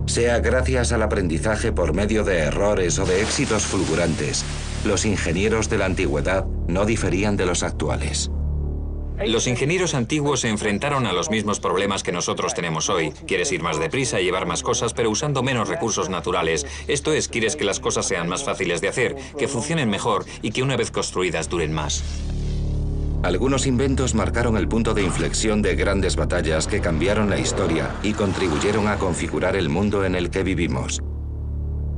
Sea gracias al aprendizaje por medio de errores o de éxitos fulgurantes, los ingenieros de la antigüedad no diferían de los actuales. Los ingenieros antiguos se enfrentaron a los mismos problemas que nosotros tenemos hoy. Quieres ir más deprisa y llevar más cosas, pero usando menos recursos naturales. Esto es, quieres que las cosas sean más fáciles de hacer, que funcionen mejor y que una vez construidas duren más. Algunos inventos marcaron el punto de inflexión de grandes batallas que cambiaron la historia y contribuyeron a configurar el mundo en el que vivimos.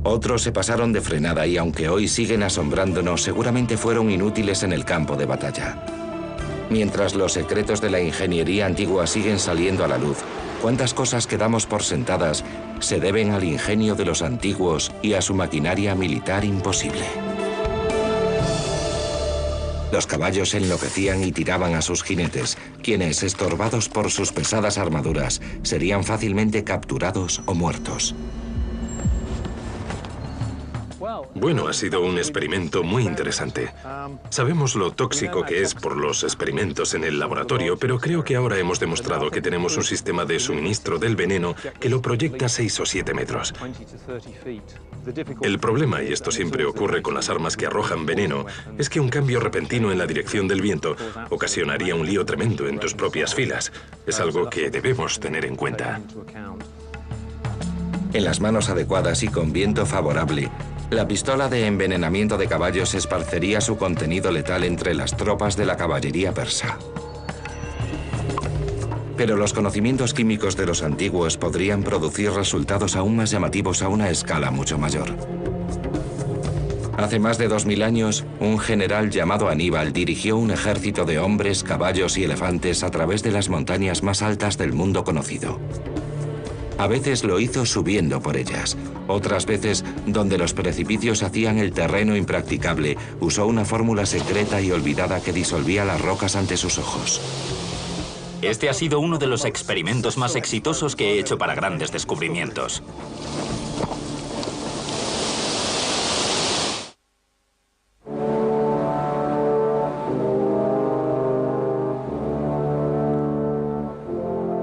Otros se pasaron de frenada y aunque hoy siguen asombrándonos, seguramente fueron inútiles en el campo de batalla. Mientras los secretos de la ingeniería antigua siguen saliendo a la luz, cuántas cosas que damos por sentadas se deben al ingenio de los antiguos y a su maquinaria militar imposible. Los caballos enloquecían y tiraban a sus jinetes, quienes, estorbados por sus pesadas armaduras, serían fácilmente capturados o muertos. Bueno, ha sido un experimento muy interesante. Sabemos lo tóxico que es por los experimentos en el laboratorio, pero creo que ahora hemos demostrado que tenemos un sistema de suministro del veneno que lo proyecta a 6 o 7 metros. El problema, y esto siempre ocurre con las armas que arrojan veneno, es que un cambio repentino en la dirección del viento ocasionaría un lío tremendo en tus propias filas. Es algo que debemos tener en cuenta. En las manos adecuadas y con viento favorable, la pistola de envenenamiento de caballos esparcería su contenido letal entre las tropas de la caballería persa. Pero los conocimientos químicos de los antiguos podrían producir resultados aún más llamativos a una escala mucho mayor. Hace más de 2000 años, un general llamado Aníbal dirigió un ejército de hombres, caballos y elefantes a través de las montañas más altas del mundo conocido. A veces lo hizo subiendo por ellas. Otras veces, donde los precipicios hacían el terreno impracticable, usó una fórmula secreta y olvidada que disolvía las rocas ante sus ojos. Este ha sido uno de los experimentos más exitosos que he hecho para grandes descubrimientos.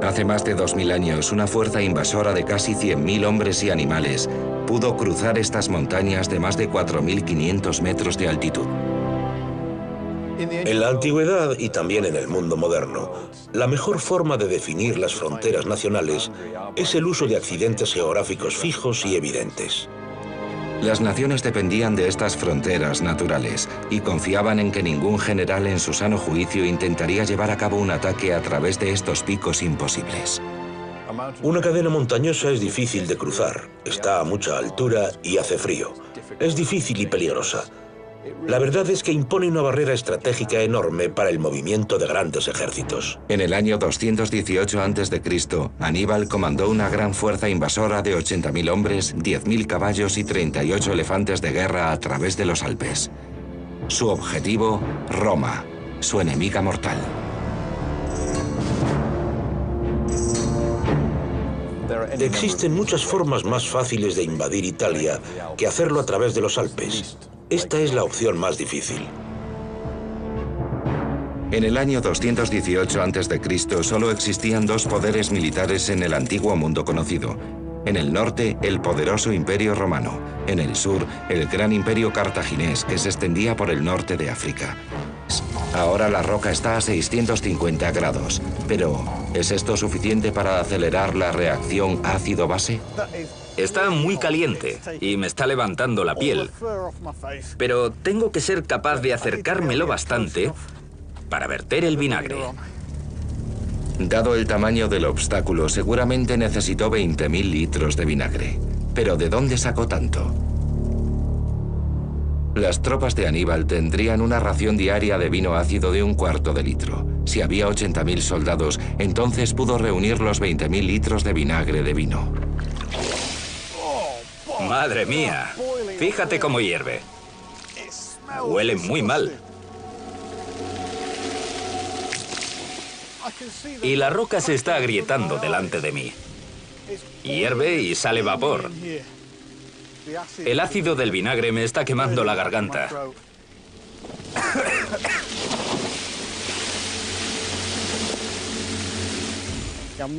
Hace más de 2000 años, una fuerza invasora de casi 100.000 hombres y animales pudo cruzar estas montañas de más de 4.500 metros de altitud. En la antigüedad y también en el mundo moderno, la mejor forma de definir las fronteras nacionales es el uso de accidentes geográficos fijos y evidentes. Las naciones dependían de estas fronteras naturales y confiaban en que ningún general en su sano juicio intentaría llevar a cabo un ataque a través de estos picos imposibles. Una cadena montañosa es difícil de cruzar, está a mucha altura y hace frío. Es difícil y peligrosa. La verdad es que impone una barrera estratégica enorme para el movimiento de grandes ejércitos. En el año 218 a.C., Aníbal comandó una gran fuerza invasora de 80.000 hombres, 10.000 caballos y 38 elefantes de guerra a través de los Alpes. Su objetivo, Roma, su enemiga mortal. Existen muchas formas más fáciles de invadir Italia que hacerlo a través de los Alpes. Esta es la opción más difícil. En el año 218 a.C. solo existían dos poderes militares en el antiguo mundo conocido. En el norte, el poderoso Imperio Romano. En el sur, el gran Imperio Cartaginés, que se extendía por el norte de África. Ahora la roca está a 650 grados. Pero, ¿es esto suficiente para acelerar la reacción ácido-base? Está muy caliente y me está levantando la piel. Pero tengo que ser capaz de acercármelo bastante para verter el vinagre. Dado el tamaño del obstáculo, seguramente necesitó 20.000 litros de vinagre. ¿Pero de dónde sacó tanto? Las tropas de Aníbal tendrían una ración diaria de vino ácido de 1/4 de litro. Si había 80.000 soldados, entonces pudo reunir los 20.000 litros de vinagre de vino. ¡Madre mía! Fíjate cómo hierve. Huele muy mal. Y la roca se está agrietando delante de mí. Hierve y sale vapor. El ácido del vinagre me está quemando la garganta.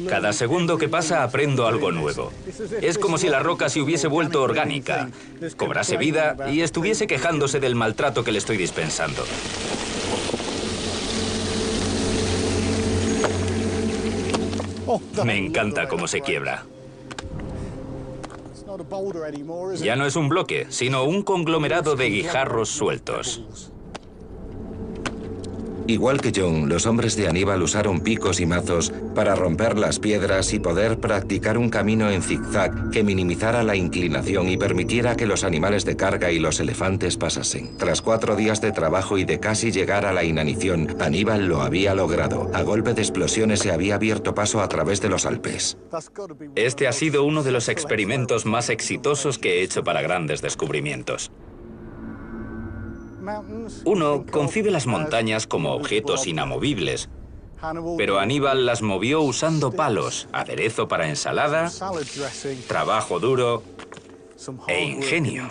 Cada segundo que pasa aprendo algo nuevo. Es como si la roca se hubiese vuelto orgánica, cobrase vida y estuviese quejándose del maltrato que le estoy dispensando. Me encanta cómo se quiebra. Ya no es un bloque, sino un conglomerado de guijarros sueltos. Igual que John, los hombres de Aníbal usaron picos y mazos para romper las piedras y poder practicar un camino en zigzag que minimizara la inclinación y permitiera que los animales de carga y los elefantes pasasen. Tras 4 días de trabajo y de casi llegar a la inanición, Aníbal lo había logrado. A golpe de explosiones se había abierto paso a través de los Alpes. Este ha sido uno de los experimentos más exitosos que he hecho para grandes descubrimientos. Uno concibe las montañas como objetos inamovibles, pero Aníbal las movió usando palos, aderezo para ensalada, trabajo duro e ingenio.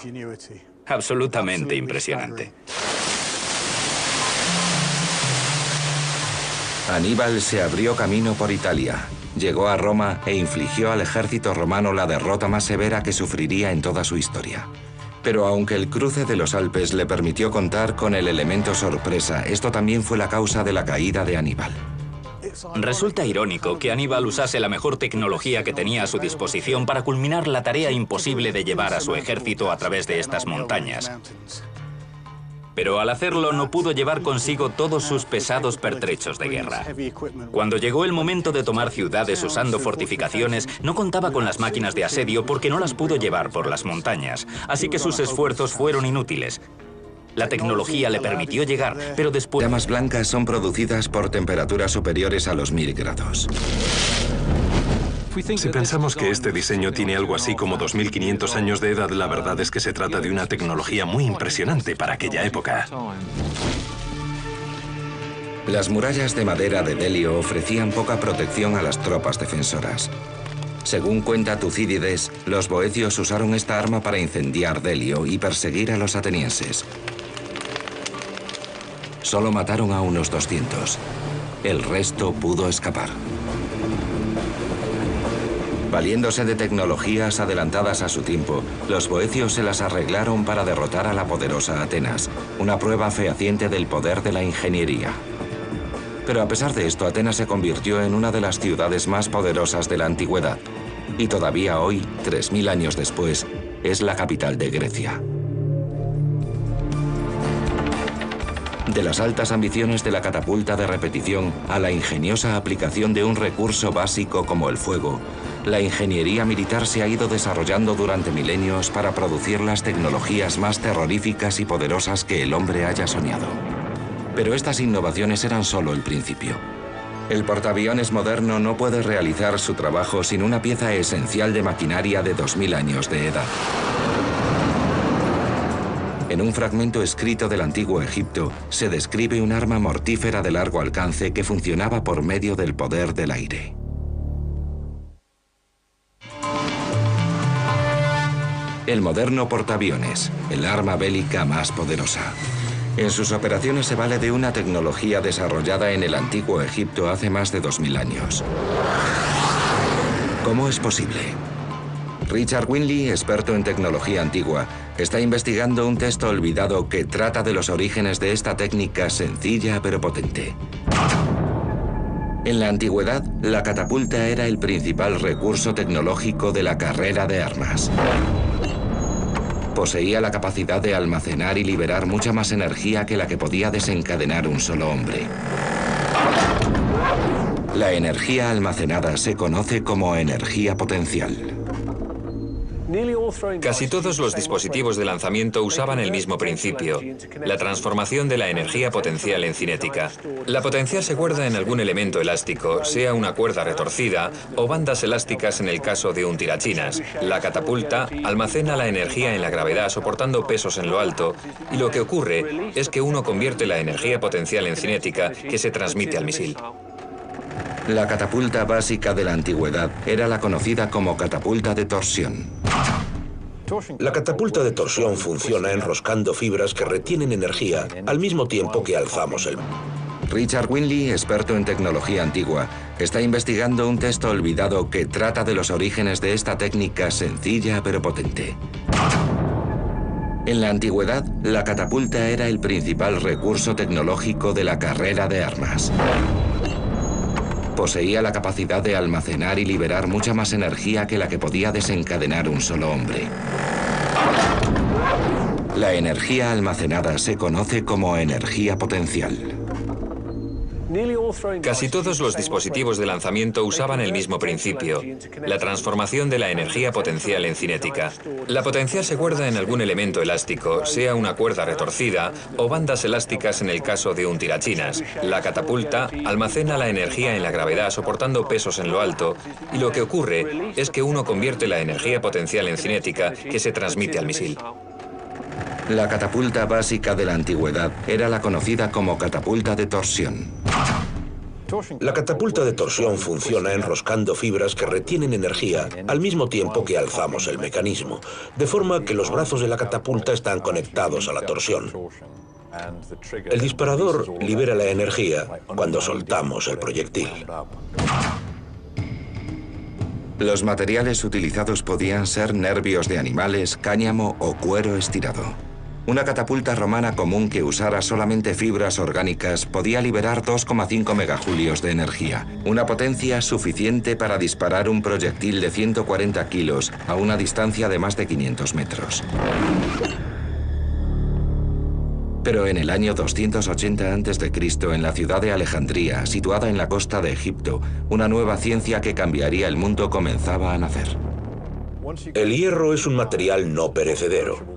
Absolutamente impresionante. Aníbal se abrió camino por Italia, llegó a Roma e infligió al ejército romano la derrota más severa que sufriría en toda su historia. Pero aunque el cruce de los Alpes le permitió contar con el elemento sorpresa, esto también fue la causa de la caída de Aníbal. Resulta irónico que Aníbal usase la mejor tecnología que tenía a su disposición para culminar la tarea imposible de llevar a su ejército a través de estas montañas. Pero al hacerlo no pudo llevar consigo todos sus pesados pertrechos de guerra. Cuando llegó el momento de tomar ciudades usando fortificaciones, no contaba con las máquinas de asedio porque no las pudo llevar por las montañas, así que sus esfuerzos fueron inútiles. La tecnología le permitió llegar, pero después... Las llamas blancas son producidas por temperaturas superiores a los 1000 grados. Si pensamos que este diseño tiene algo así como 2500 años de edad, la verdad es que se trata de una tecnología muy impresionante para aquella época. Las murallas de madera de Delio ofrecían poca protección a las tropas defensoras. Según cuenta Tucídides, los boecios usaron esta arma para incendiar Delio y perseguir a los atenienses. Solo mataron a unos 200. El resto pudo escapar. Valiéndose de tecnologías adelantadas a su tiempo, los boecios se las arreglaron para derrotar a la poderosa Atenas, una prueba fehaciente del poder de la ingeniería. Pero a pesar de esto, Atenas se convirtió en una de las ciudades más poderosas de la antigüedad, y todavía hoy, 3000 años después, es la capital de Grecia. De las altas ambiciones de la catapulta de repetición a la ingeniosa aplicación de un recurso básico como el fuego, la ingeniería militar se ha ido desarrollando durante milenios para producir las tecnologías más terroríficas y poderosas que el hombre haya soñado. Pero estas innovaciones eran solo el principio. El portaaviones moderno no puede realizar su trabajo sin una pieza esencial de maquinaria de 2000 años de edad. En un fragmento escrito del antiguo Egipto, se describe un arma mortífera de largo alcance que funcionaba por medio del poder del aire. El moderno portaaviones, el arma bélica más poderosa. En sus operaciones se vale de una tecnología desarrollada en el antiguo Egipto hace más de 2000 años. ¿Cómo es posible? Richard Winley, experto en tecnología antigua, está investigando un texto olvidado que trata de los orígenes de esta técnica sencilla pero potente. En la antigüedad, la catapulta era el principal recurso tecnológico de la carrera de armas. Poseía la capacidad de almacenar y liberar mucha más energía que la que podía desencadenar un solo hombre. La energía almacenada se conoce como energía potencial. Casi todos los dispositivos de lanzamiento usaban el mismo principio, la transformación de la energía potencial en cinética. La potencial se guarda en algún elemento elástico, sea una cuerda retorcida o bandas elásticas en el caso de un tirachinas. La catapulta almacena la energía en la gravedad soportando pesos en lo alto, y lo que ocurre es que uno convierte la energía potencial en cinética que se transmite al misil. La catapulta básica de la antigüedad era la conocida como catapulta de torsión. La catapulta de torsión funciona enroscando fibras que retienen energía al mismo tiempo que alzamos el... Richard Winley, experto en tecnología antigua, está investigando un texto olvidado que trata de los orígenes de esta técnica sencilla pero potente. En la antigüedad, la catapulta era el principal recurso tecnológico de la carrera de armas. Poseía la capacidad de almacenar y liberar mucha más energía que la que podía desencadenar un solo hombre. La energía almacenada se conoce como energía potencial. Casi todos los dispositivos de lanzamiento usaban el mismo principio, la transformación de la energía potencial en cinética. La potencial se guarda en algún elemento elástico, sea una cuerda retorcida o bandas elásticas en el caso de un tirachinas. La catapulta almacena la energía en la gravedad soportando pesos en lo alto, y lo que ocurre es que uno convierte la energía potencial en cinética que se transmite al misil. La catapulta básica de la antigüedad era la conocida como catapulta de torsión. La catapulta de torsión funciona enroscando fibras que retienen energía al mismo tiempo que alzamos el mecanismo, de forma que los brazos de la catapulta están conectados a la torsión. El disparador libera la energía cuando soltamos el proyectil. Los materiales utilizados podían ser nervios de animales, cáñamo o cuero estirado. Una catapulta romana común que usara solamente fibras orgánicas podía liberar 2,5 megajulios de energía, una potencia suficiente para disparar un proyectil de 140 kilos a una distancia de más de 500 metros. Pero en el año 280 a.C., en la ciudad de Alejandría, situada en la costa de Egipto, una nueva ciencia que cambiaría el mundo comenzaba a nacer. El hierro es un material no perecedero.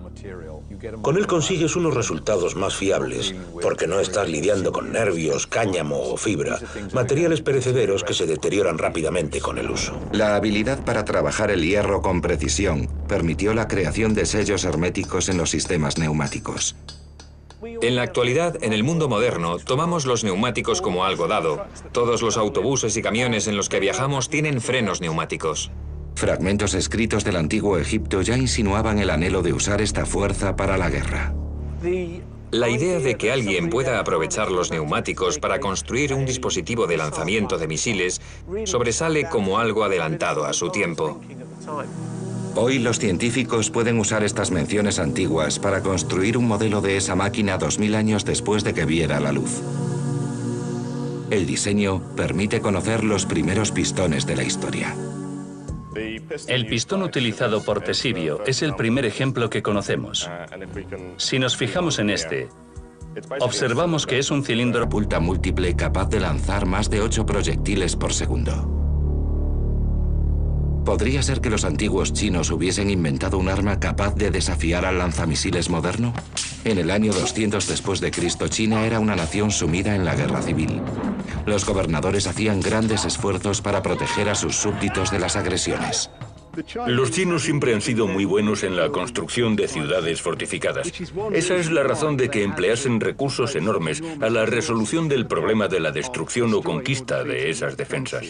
Con él consigues unos resultados más fiables, porque no estás lidiando con nervios, cáñamo o fibra, materiales perecederos que se deterioran rápidamente con el uso. La habilidad para trabajar el hierro con precisión permitió la creación de sellos herméticos en los sistemas neumáticos. En la actualidad, en el mundo moderno, tomamos los neumáticos como algo dado. Todos los autobuses y camiones en los que viajamos tienen frenos neumáticos. Fragmentos escritos del antiguo Egipto ya insinuaban el anhelo de usar esta fuerza para la guerra. La idea de que alguien pueda aprovechar los neumáticos para construir un dispositivo de lanzamiento de misiles sobresale como algo adelantado a su tiempo. Hoy los científicos pueden usar estas menciones antiguas para construir un modelo de esa máquina 2000 años después de que viera la luz. El diseño permite conocer los primeros pistones de la historia. El pistón utilizado por Tesibio es el primer ejemplo que conocemos. Si nos fijamos en este, observamos que es un cilindro catapulta múltiple capaz de lanzar más de 8 proyectiles por segundo. ¿Podría ser que los antiguos chinos hubiesen inventado un arma capaz de desafiar al lanzamisiles moderno? En el año 200 después de Cristo, China era una nación sumida en la guerra civil. Los gobernadores hacían grandes esfuerzos para proteger a sus súbditos de las agresiones. Los chinos siempre han sido muy buenos en la construcción de ciudades fortificadas. Esa es la razón de que empleasen recursos enormes a la resolución del problema de la destrucción o conquista de esas defensas.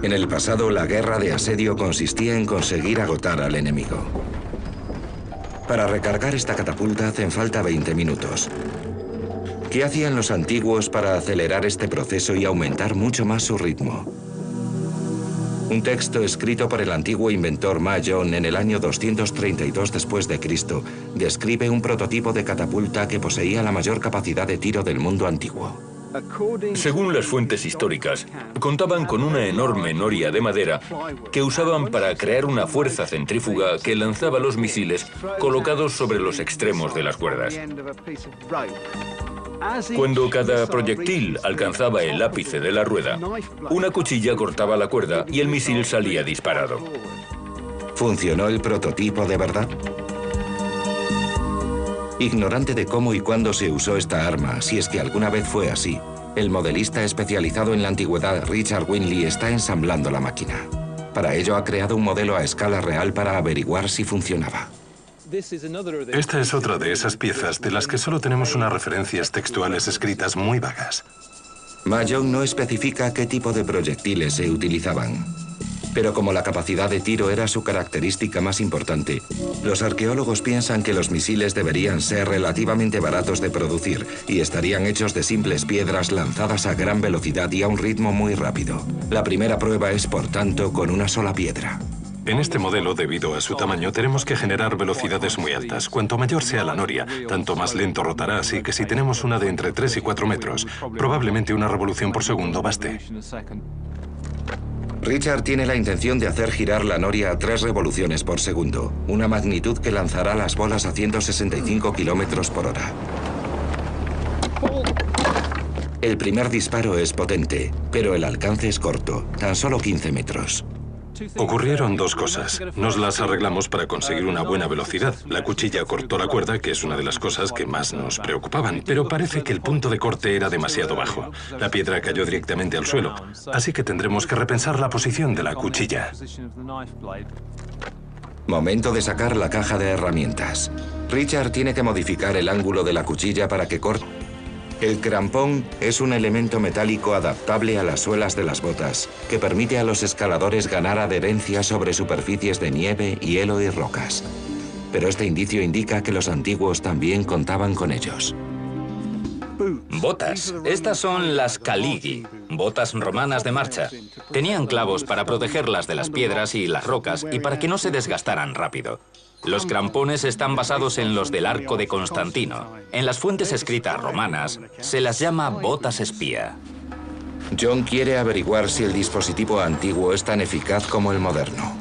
En el pasado, la guerra de asedio consistía en conseguir agotar al enemigo. Para recargar esta catapulta hacen falta 20 minutos. ¿Qué hacían los antiguos para acelerar este proceso y aumentar mucho más su ritmo? Un texto escrito por el antiguo inventor Ma Yong en el año 232 después de Cristo describe un prototipo de catapulta que poseía la mayor capacidad de tiro del mundo antiguo. Según las fuentes históricas, contaban con una enorme noria de madera que usaban para crear una fuerza centrífuga que lanzaba los misiles colocados sobre los extremos de las cuerdas. Cuando cada proyectil alcanzaba el ápice de la rueda, una cuchilla cortaba la cuerda y el misil salía disparado. ¿Funcionó el prototipo de verdad? Ignorante de cómo y cuándo se usó esta arma, si es que alguna vez fue así, el modelista especializado en la antigüedad Richard Winley está ensamblando la máquina. Para ello ha creado un modelo a escala real para averiguar si funcionaba. Esta es otra de esas piezas de las que solo tenemos unas referencias textuales escritas muy vagas. Ma Yong no especifica qué tipo de proyectiles se utilizaban. Pero como la capacidad de tiro era su característica más importante, los arqueólogos piensan que los misiles deberían ser relativamente baratos de producir y estarían hechos de simples piedras lanzadas a gran velocidad y a un ritmo muy rápido. La primera prueba es, por tanto, con una sola piedra. En este modelo, debido a su tamaño, tenemos que generar velocidades muy altas. Cuanto mayor sea la noria, tanto más lento rotará, así que si tenemos una de entre 3 y 4 metros, probablemente una revolución por segundo baste. Richard tiene la intención de hacer girar la noria a 3 revoluciones por segundo, una magnitud que lanzará las bolas a 165 kilómetros por hora. El primer disparo es potente, pero el alcance es corto, tan solo 15 metros. Ocurrieron dos cosas. Nos las arreglamos para conseguir una buena velocidad. La cuchilla cortó la cuerda, que es una de las cosas que más nos preocupaban, pero parece que el punto de corte era demasiado bajo. La piedra cayó directamente al suelo, así que tendremos que repensar la posición de la cuchilla. Momento de sacar la caja de herramientas. Richard tiene que modificar el ángulo de la cuchilla para que corte. El crampón es un elemento metálico adaptable a las suelas de las botas, que permite a los escaladores ganar adherencia sobre superficies de nieve, hielo y rocas. Pero este indicio indica que los antiguos también contaban con ellos. Botas. Estas son las caligi, botas romanas de marcha. Tenían clavos para protegerlas de las piedras y las rocas y para que no se desgastaran rápido. Los crampones están basados en los del arco de Constantino. En las fuentes escritas romanas se las llama botas espía. John quiere averiguar si el dispositivo antiguo es tan eficaz como el moderno.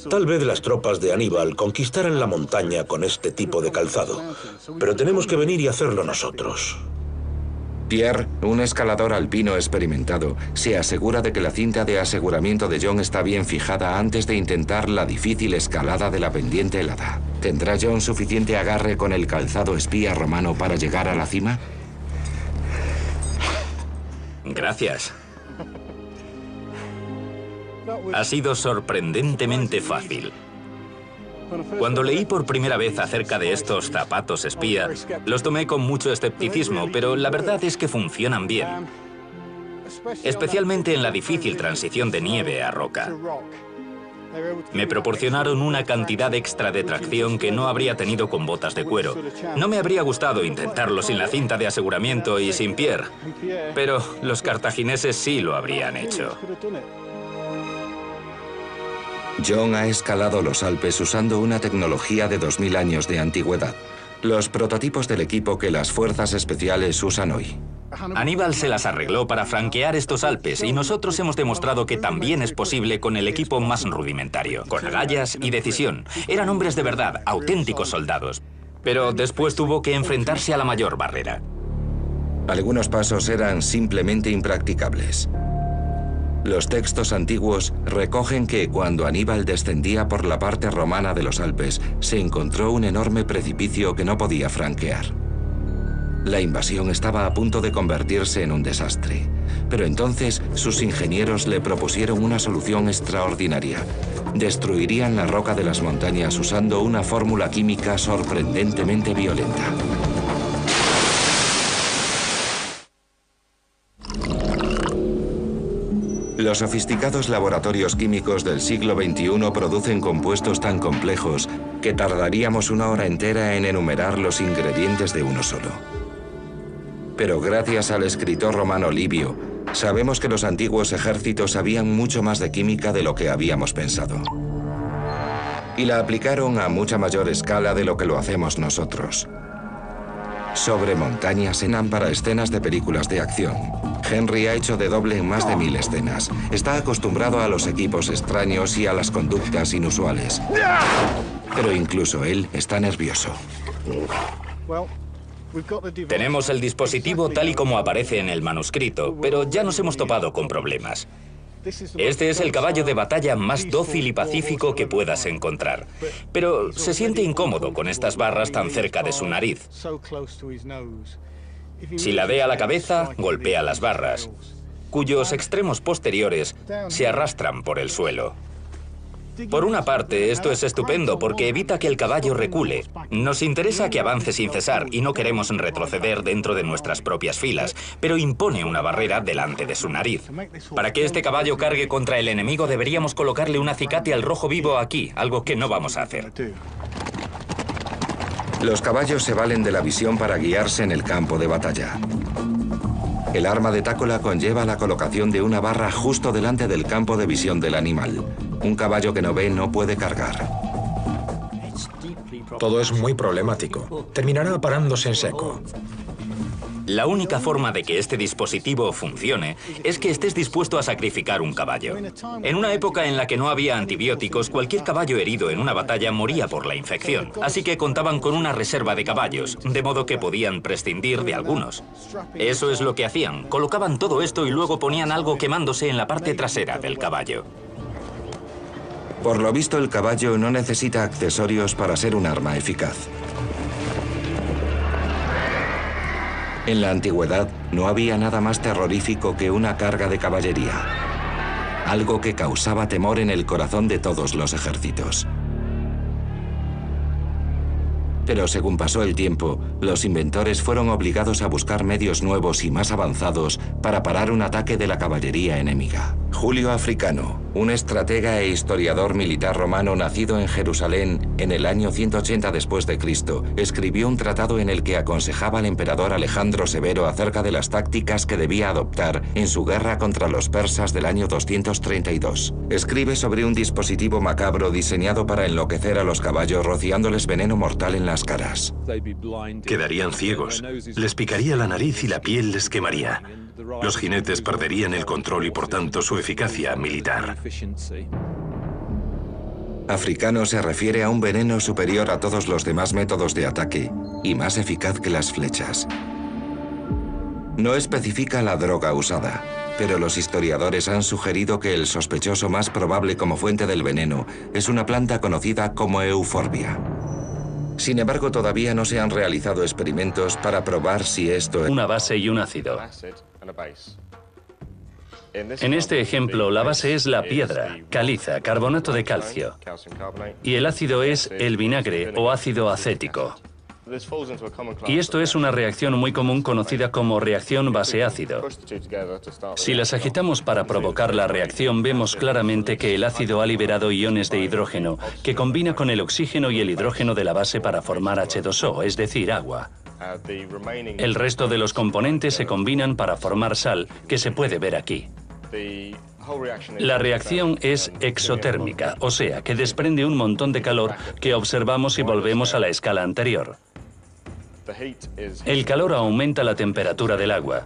Tal vez las tropas de Aníbal conquistaran la montaña con este tipo de calzado, pero tenemos que venir y hacerlo nosotros. Pierre, un escalador alpino experimentado, se asegura de que la cinta de aseguramiento de John está bien fijada antes de intentar la difícil escalada de la pendiente helada. ¿Tendrá John suficiente agarre con el calzado espía romano para llegar a la cima? Gracias. Ha sido sorprendentemente fácil. Cuando leí por primera vez acerca de estos zapatos espía, los tomé con mucho escepticismo, pero la verdad es que funcionan bien, especialmente en la difícil transición de nieve a roca. Me proporcionaron una cantidad extra de tracción que no habría tenido con botas de cuero. No me habría gustado intentarlo sin la cinta de aseguramiento y sin Pierre, pero los cartagineses sí lo habrían hecho. John ha escalado los Alpes usando una tecnología de 2000 años de antigüedad. Los prototipos del equipo que las fuerzas especiales usan hoy. Aníbal se las arregló para franquear estos Alpes y nosotros hemos demostrado que también es posible con el equipo más rudimentario, con agallas y decisión. Eran hombres de verdad, auténticos soldados. Pero después tuvo que enfrentarse a la mayor barrera. Algunos pasos eran simplemente impracticables. Los textos antiguos recogen que cuando Aníbal descendía por la parte romana de los Alpes, se encontró un enorme precipicio que no podía franquear. La invasión estaba a punto de convertirse en un desastre, pero entonces sus ingenieros le propusieron una solución extraordinaria. Destruirían la roca de las montañas usando una fórmula química sorprendentemente violenta. Los sofisticados laboratorios químicos del siglo XXI producen compuestos tan complejos que tardaríamos una hora entera en enumerar los ingredientes de uno solo. Pero gracias al escritor romano Livio, sabemos que los antiguos ejércitos sabían mucho más de química de lo que habíamos pensado. Y la aplicaron a mucha mayor escala de lo que lo hacemos nosotros. Sobre montañas eran para escenas de películas de acción. Henry ha hecho de doble en más de 1000 escenas. Está acostumbrado a los equipos extraños y a las conductas inusuales. Pero incluso él está nervioso. Tenemos el dispositivo tal y como aparece en el manuscrito, pero ya nos hemos topado con problemas. Este es el caballo de batalla más dócil y pacífico que puedas encontrar, pero se siente incómodo con estas barras tan cerca de su nariz. Si la ve a la cabeza, golpea las barras, cuyos extremos posteriores se arrastran por el suelo. Por una parte, esto es estupendo porque evita que el caballo recule. Nos interesa que avance sin cesar y no queremos retroceder dentro de nuestras propias filas, pero impone una barrera delante de su nariz. Para que este caballo cargue contra el enemigo deberíamos colocarle un acicate al rojo vivo aquí, algo que no vamos a hacer. Los caballos se valen de la visión para guiarse en el campo de batalla. El arma de tácola conlleva la colocación de una barra justo delante del campo de visión del animal. Un caballo que no ve no puede cargar. Todo es muy problemático. Terminará parándose en seco. La única forma de que este dispositivo funcione es que estés dispuesto a sacrificar un caballo. En una época en la que no había antibióticos, cualquier caballo herido en una batalla moría por la infección. Así que contaban con una reserva de caballos, de modo que podían prescindir de algunos. Eso es lo que hacían. Colocaban todo esto y luego ponían algo quemándose en la parte trasera del caballo. Por lo visto, el caballo no necesita accesorios para ser un arma eficaz. En la antigüedad no había nada más terrorífico que una carga de caballería, algo que causaba temor en el corazón de todos los ejércitos. Pero según pasó el tiempo, los inventores fueron obligados a buscar medios nuevos y más avanzados para parar un ataque de la caballería enemiga. Julio Africano, un estratega e historiador militar romano nacido en Jerusalén en el año 180 después de Cristo, escribió un tratado en el que aconsejaba al emperador Alejandro Severo acerca de las tácticas que debía adoptar en su guerra contra los persas del año 232. Escribe sobre un dispositivo macabro diseñado para enloquecer a los caballos rociándoles veneno mortal en las caras. Quedarían ciegos, les picaría la nariz y la piel les quemaría. Los jinetes perderían el control y por tanto su eficacia militar. Africano se refiere a un veneno superior a todos los demás métodos de ataque y más eficaz que las flechas. No especifica la droga usada, pero los historiadores han sugerido que el sospechoso más probable como fuente del veneno es una planta conocida como euforbia. Sin embargo, todavía no se han realizado experimentos para probar si esto es una base y un ácido. En este ejemplo, la base es la piedra, caliza, carbonato de calcio, y el ácido es el vinagre o ácido acético. Y esto es una reacción muy común conocida como reacción base-ácido. Si las agitamos para provocar la reacción, vemos claramente que el ácido ha liberado iones de hidrógeno, que combina con el oxígeno y el hidrógeno de la base para formar H2O, es decir, agua. El resto de los componentes se combinan para formar sal, que se puede ver aquí. La reacción es exotérmica, o sea, que desprende un montón de calor que observamos si volvemos a la escala anterior. El calor aumenta la temperatura del agua,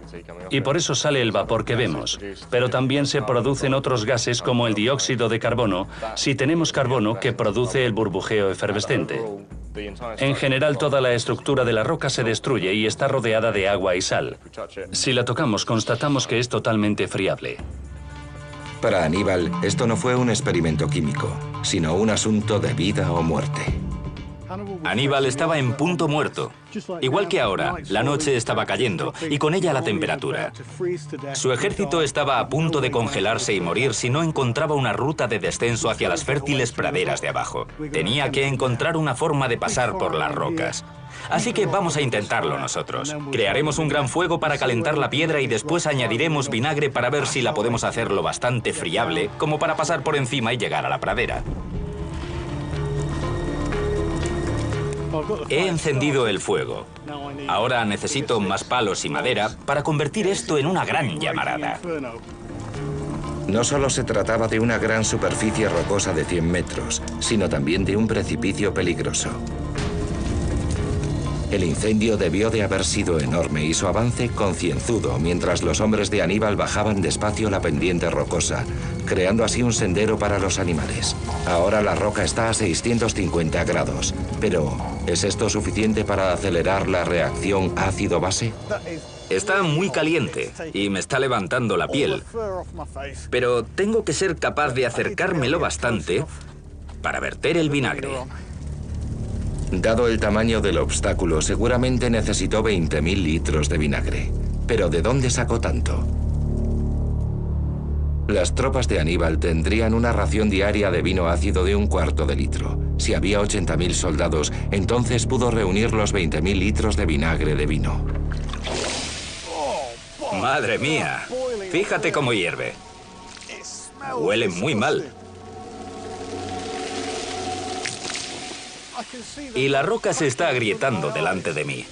y por eso sale el vapor que vemos, pero también se producen otros gases como el dióxido de carbono, si tenemos carbono que produce el burbujeo efervescente. En general, toda la estructura de la roca se destruye y está rodeada de agua y sal. Si la tocamos, constatamos que es totalmente friable. Para Aníbal, esto no fue un experimento químico, sino un asunto de vida o muerte. Aníbal estaba en punto muerto. Igual que ahora, la noche estaba cayendo y con ella la temperatura. Su ejército estaba a punto de congelarse y morir si no encontraba una ruta de descenso hacia las fértiles praderas de abajo. Tenía que encontrar una forma de pasar por las rocas. Así que vamos a intentarlo nosotros. Crearemos un gran fuego para calentar la piedra y después añadiremos vinagre para ver si la podemos hacer lo bastante friable como para pasar por encima y llegar a la pradera. He encendido el fuego. Ahora necesito más palos y madera para convertir esto en una gran llamarada. No solo se trataba de una gran superficie rocosa de 100 metros, sino también de un precipicio peligroso. El incendio debió de haber sido enorme y su avance concienzudo mientras los hombres de Aníbal bajaban despacio la pendiente rocosa, creando así un sendero para los animales. Ahora la roca está a 650 grados, pero ¿es esto suficiente para acelerar la reacción ácido-base? Está muy caliente y me está levantando la piel, pero tengo que ser capaz de acercármelo bastante para verter el vinagre. Dado el tamaño del obstáculo, seguramente necesitó 20.000 litros de vinagre. ¿Pero de dónde sacó tanto? Las tropas de Aníbal tendrían una ración diaria de vino ácido de 1/4 de litro. Si había 80.000 soldados, entonces pudo reunir los 20.000 litros de vinagre de vino. ¡Madre mía! Fíjate cómo hierve. Huele muy mal. Y la roca se está agrietando delante de mí.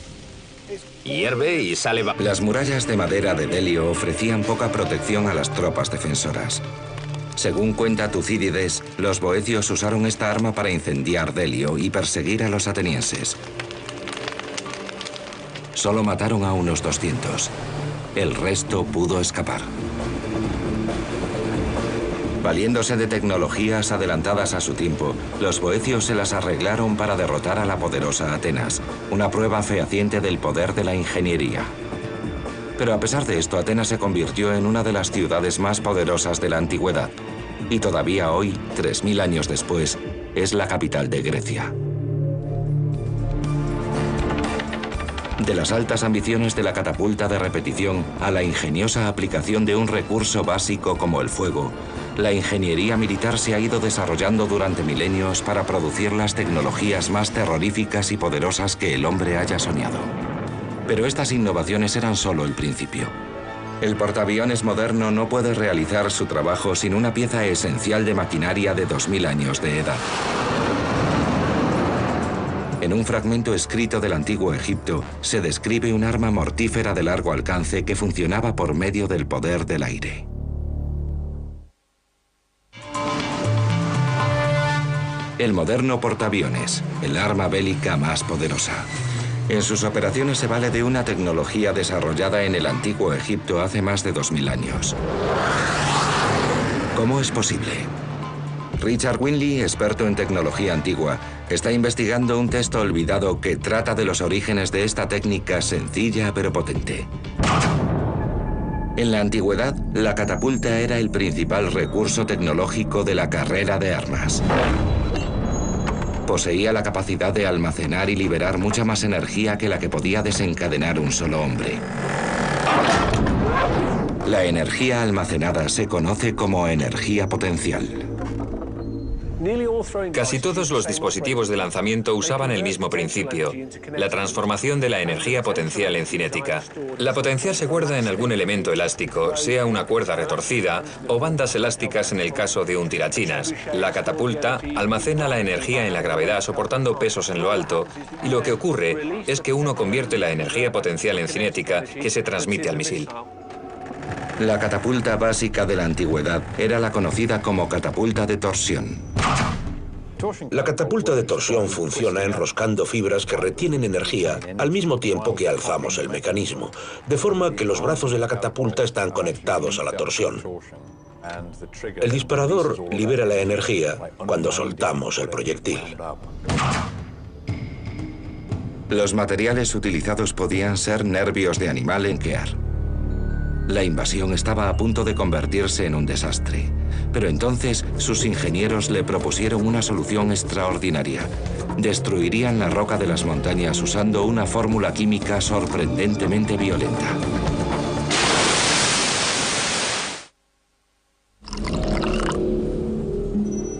Hierve y sale vapor. Las murallas de madera de Delio ofrecían poca protección a las tropas defensoras. Según cuenta Tucídides, los boecios usaron esta arma para incendiar Delio y perseguir a los atenienses. Solo mataron a unos 200. El resto pudo escapar. Valiéndose de tecnologías adelantadas a su tiempo, los boecios se las arreglaron para derrotar a la poderosa Atenas, una prueba fehaciente del poder de la ingeniería. Pero a pesar de esto, Atenas se convirtió en una de las ciudades más poderosas de la antigüedad, y todavía hoy, 3000 años después, es la capital de Grecia. De las altas ambiciones de la catapulta de repetición a la ingeniosa aplicación de un recurso básico como el fuego, la ingeniería militar se ha ido desarrollando durante milenios para producir las tecnologías más terroríficas y poderosas que el hombre haya soñado. Pero estas innovaciones eran solo el principio. El portaaviones moderno no puede realizar su trabajo sin una pieza esencial de maquinaria de 2000 años de edad. En un fragmento escrito del antiguo Egipto, se describe un arma mortífera de largo alcance que funcionaba por medio del poder del aire. El moderno portaaviones, el arma bélica más poderosa. En sus operaciones se vale de una tecnología desarrollada en el antiguo Egipto hace más de 2000 años. ¿Cómo es posible? Richard Winley, experto en tecnología antigua, está investigando un texto olvidado que trata de los orígenes de esta técnica sencilla pero potente. En la antigüedad, la catapulta era el principal recurso tecnológico de la carrera de armas. Poseía la capacidad de almacenar y liberar mucha más energía que la que podía desencadenar un solo hombre. La energía almacenada se conoce como energía potencial. Casi todos los dispositivos de lanzamiento usaban el mismo principio, la transformación de la energía potencial en cinética. La potencial se guarda en algún elemento elástico, sea una cuerda retorcida o bandas elásticas en el caso de un tirachinas. La catapulta almacena la energía en la gravedad soportando pesos en lo alto, y lo que ocurre es que uno convierte la energía potencial en cinética que se transmite al misil. La catapulta básica de la antigüedad era la conocida como catapulta de torsión. La catapulta de torsión funciona enroscando fibras que retienen energía al mismo tiempo que alzamos el mecanismo, de forma que los brazos de la catapulta están conectados a la torsión. El disparador libera la energía cuando soltamos el proyectil. Los materiales utilizados podían ser nervios de animal en Kear. La invasión estaba a punto de convertirse en un desastre, pero entonces sus ingenieros le propusieron una solución extraordinaria. Destruirían la roca de las montañas usando una fórmula química sorprendentemente violenta.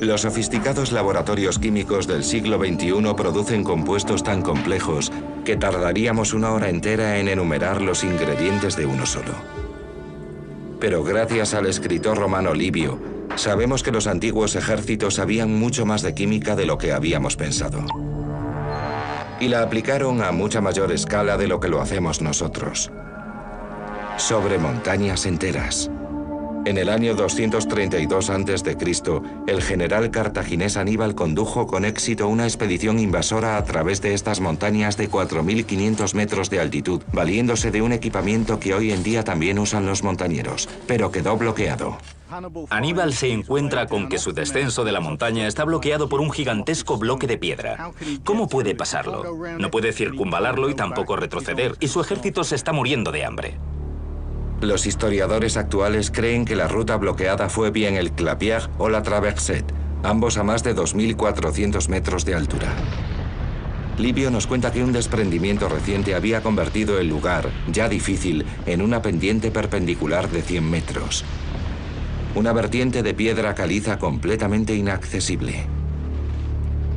Los sofisticados laboratorios químicos del siglo XXI producen compuestos tan complejos que tardaríamos una hora entera en enumerar los ingredientes de uno solo. Pero gracias al escritor romano Livio, sabemos que los antiguos ejércitos sabían mucho más de química de lo que habíamos pensado. Y la aplicaron a mucha mayor escala de lo que lo hacemos nosotros. Sobre montañas enteras. En el año 232 a.C., el general cartaginés Aníbal condujo con éxito una expedición invasora a través de estas montañas de 4.500 metros de altitud, valiéndose de un equipamiento que hoy en día también usan los montañeros, pero quedó bloqueado. Aníbal se encuentra con que su descenso de la montaña está bloqueado por un gigantesco bloque de piedra. ¿Cómo puede pasarlo? No puede circunvalarlo y tampoco retroceder, y su ejército se está muriendo de hambre. Los historiadores actuales creen que la ruta bloqueada fue bien el Clapiage o la Traversette, ambos a más de 2.400 metros de altura. Livio nos cuenta que un desprendimiento reciente había convertido el lugar, ya difícil, en una pendiente perpendicular de 100 metros. Una vertiente de piedra caliza completamente inaccesible.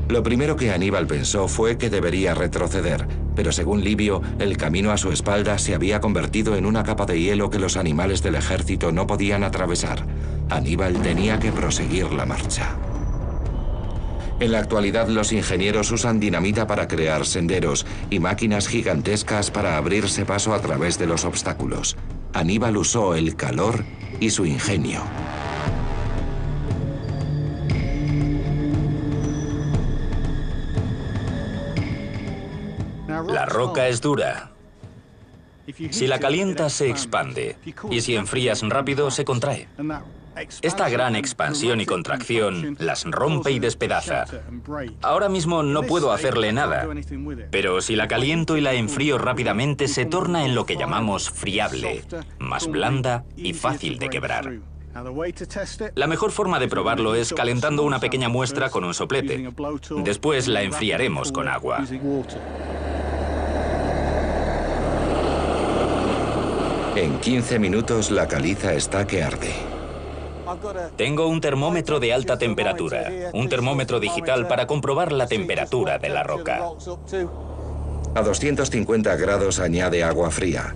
Lo primero que Aníbal pensó fue que debería retroceder, pero según Livio, el camino a su espalda se había convertido en una capa de hielo que los animales del ejército no podían atravesar. Aníbal tenía que proseguir la marcha. En la actualidad, los ingenieros usan dinamita para crear senderos y máquinas gigantescas para abrirse paso a través de los obstáculos. Aníbal usó el calor y su ingenio. La roca es dura. Si la calientas, se expande, y si enfrías rápido, se contrae. Esta gran expansión y contracción las rompe y despedaza. Ahora mismo no puedo hacerle nada, pero si la caliento y la enfrío rápidamente, se torna en lo que llamamos friable, más blanda y fácil de quebrar. La mejor forma de probarlo es calentando una pequeña muestra con un soplete. Después la enfriaremos con agua. En 15 minutos la caliza está que arde. Tengo un termómetro de alta temperatura, un termómetro digital para comprobar la temperatura de la roca. A 250 grados añade agua fría.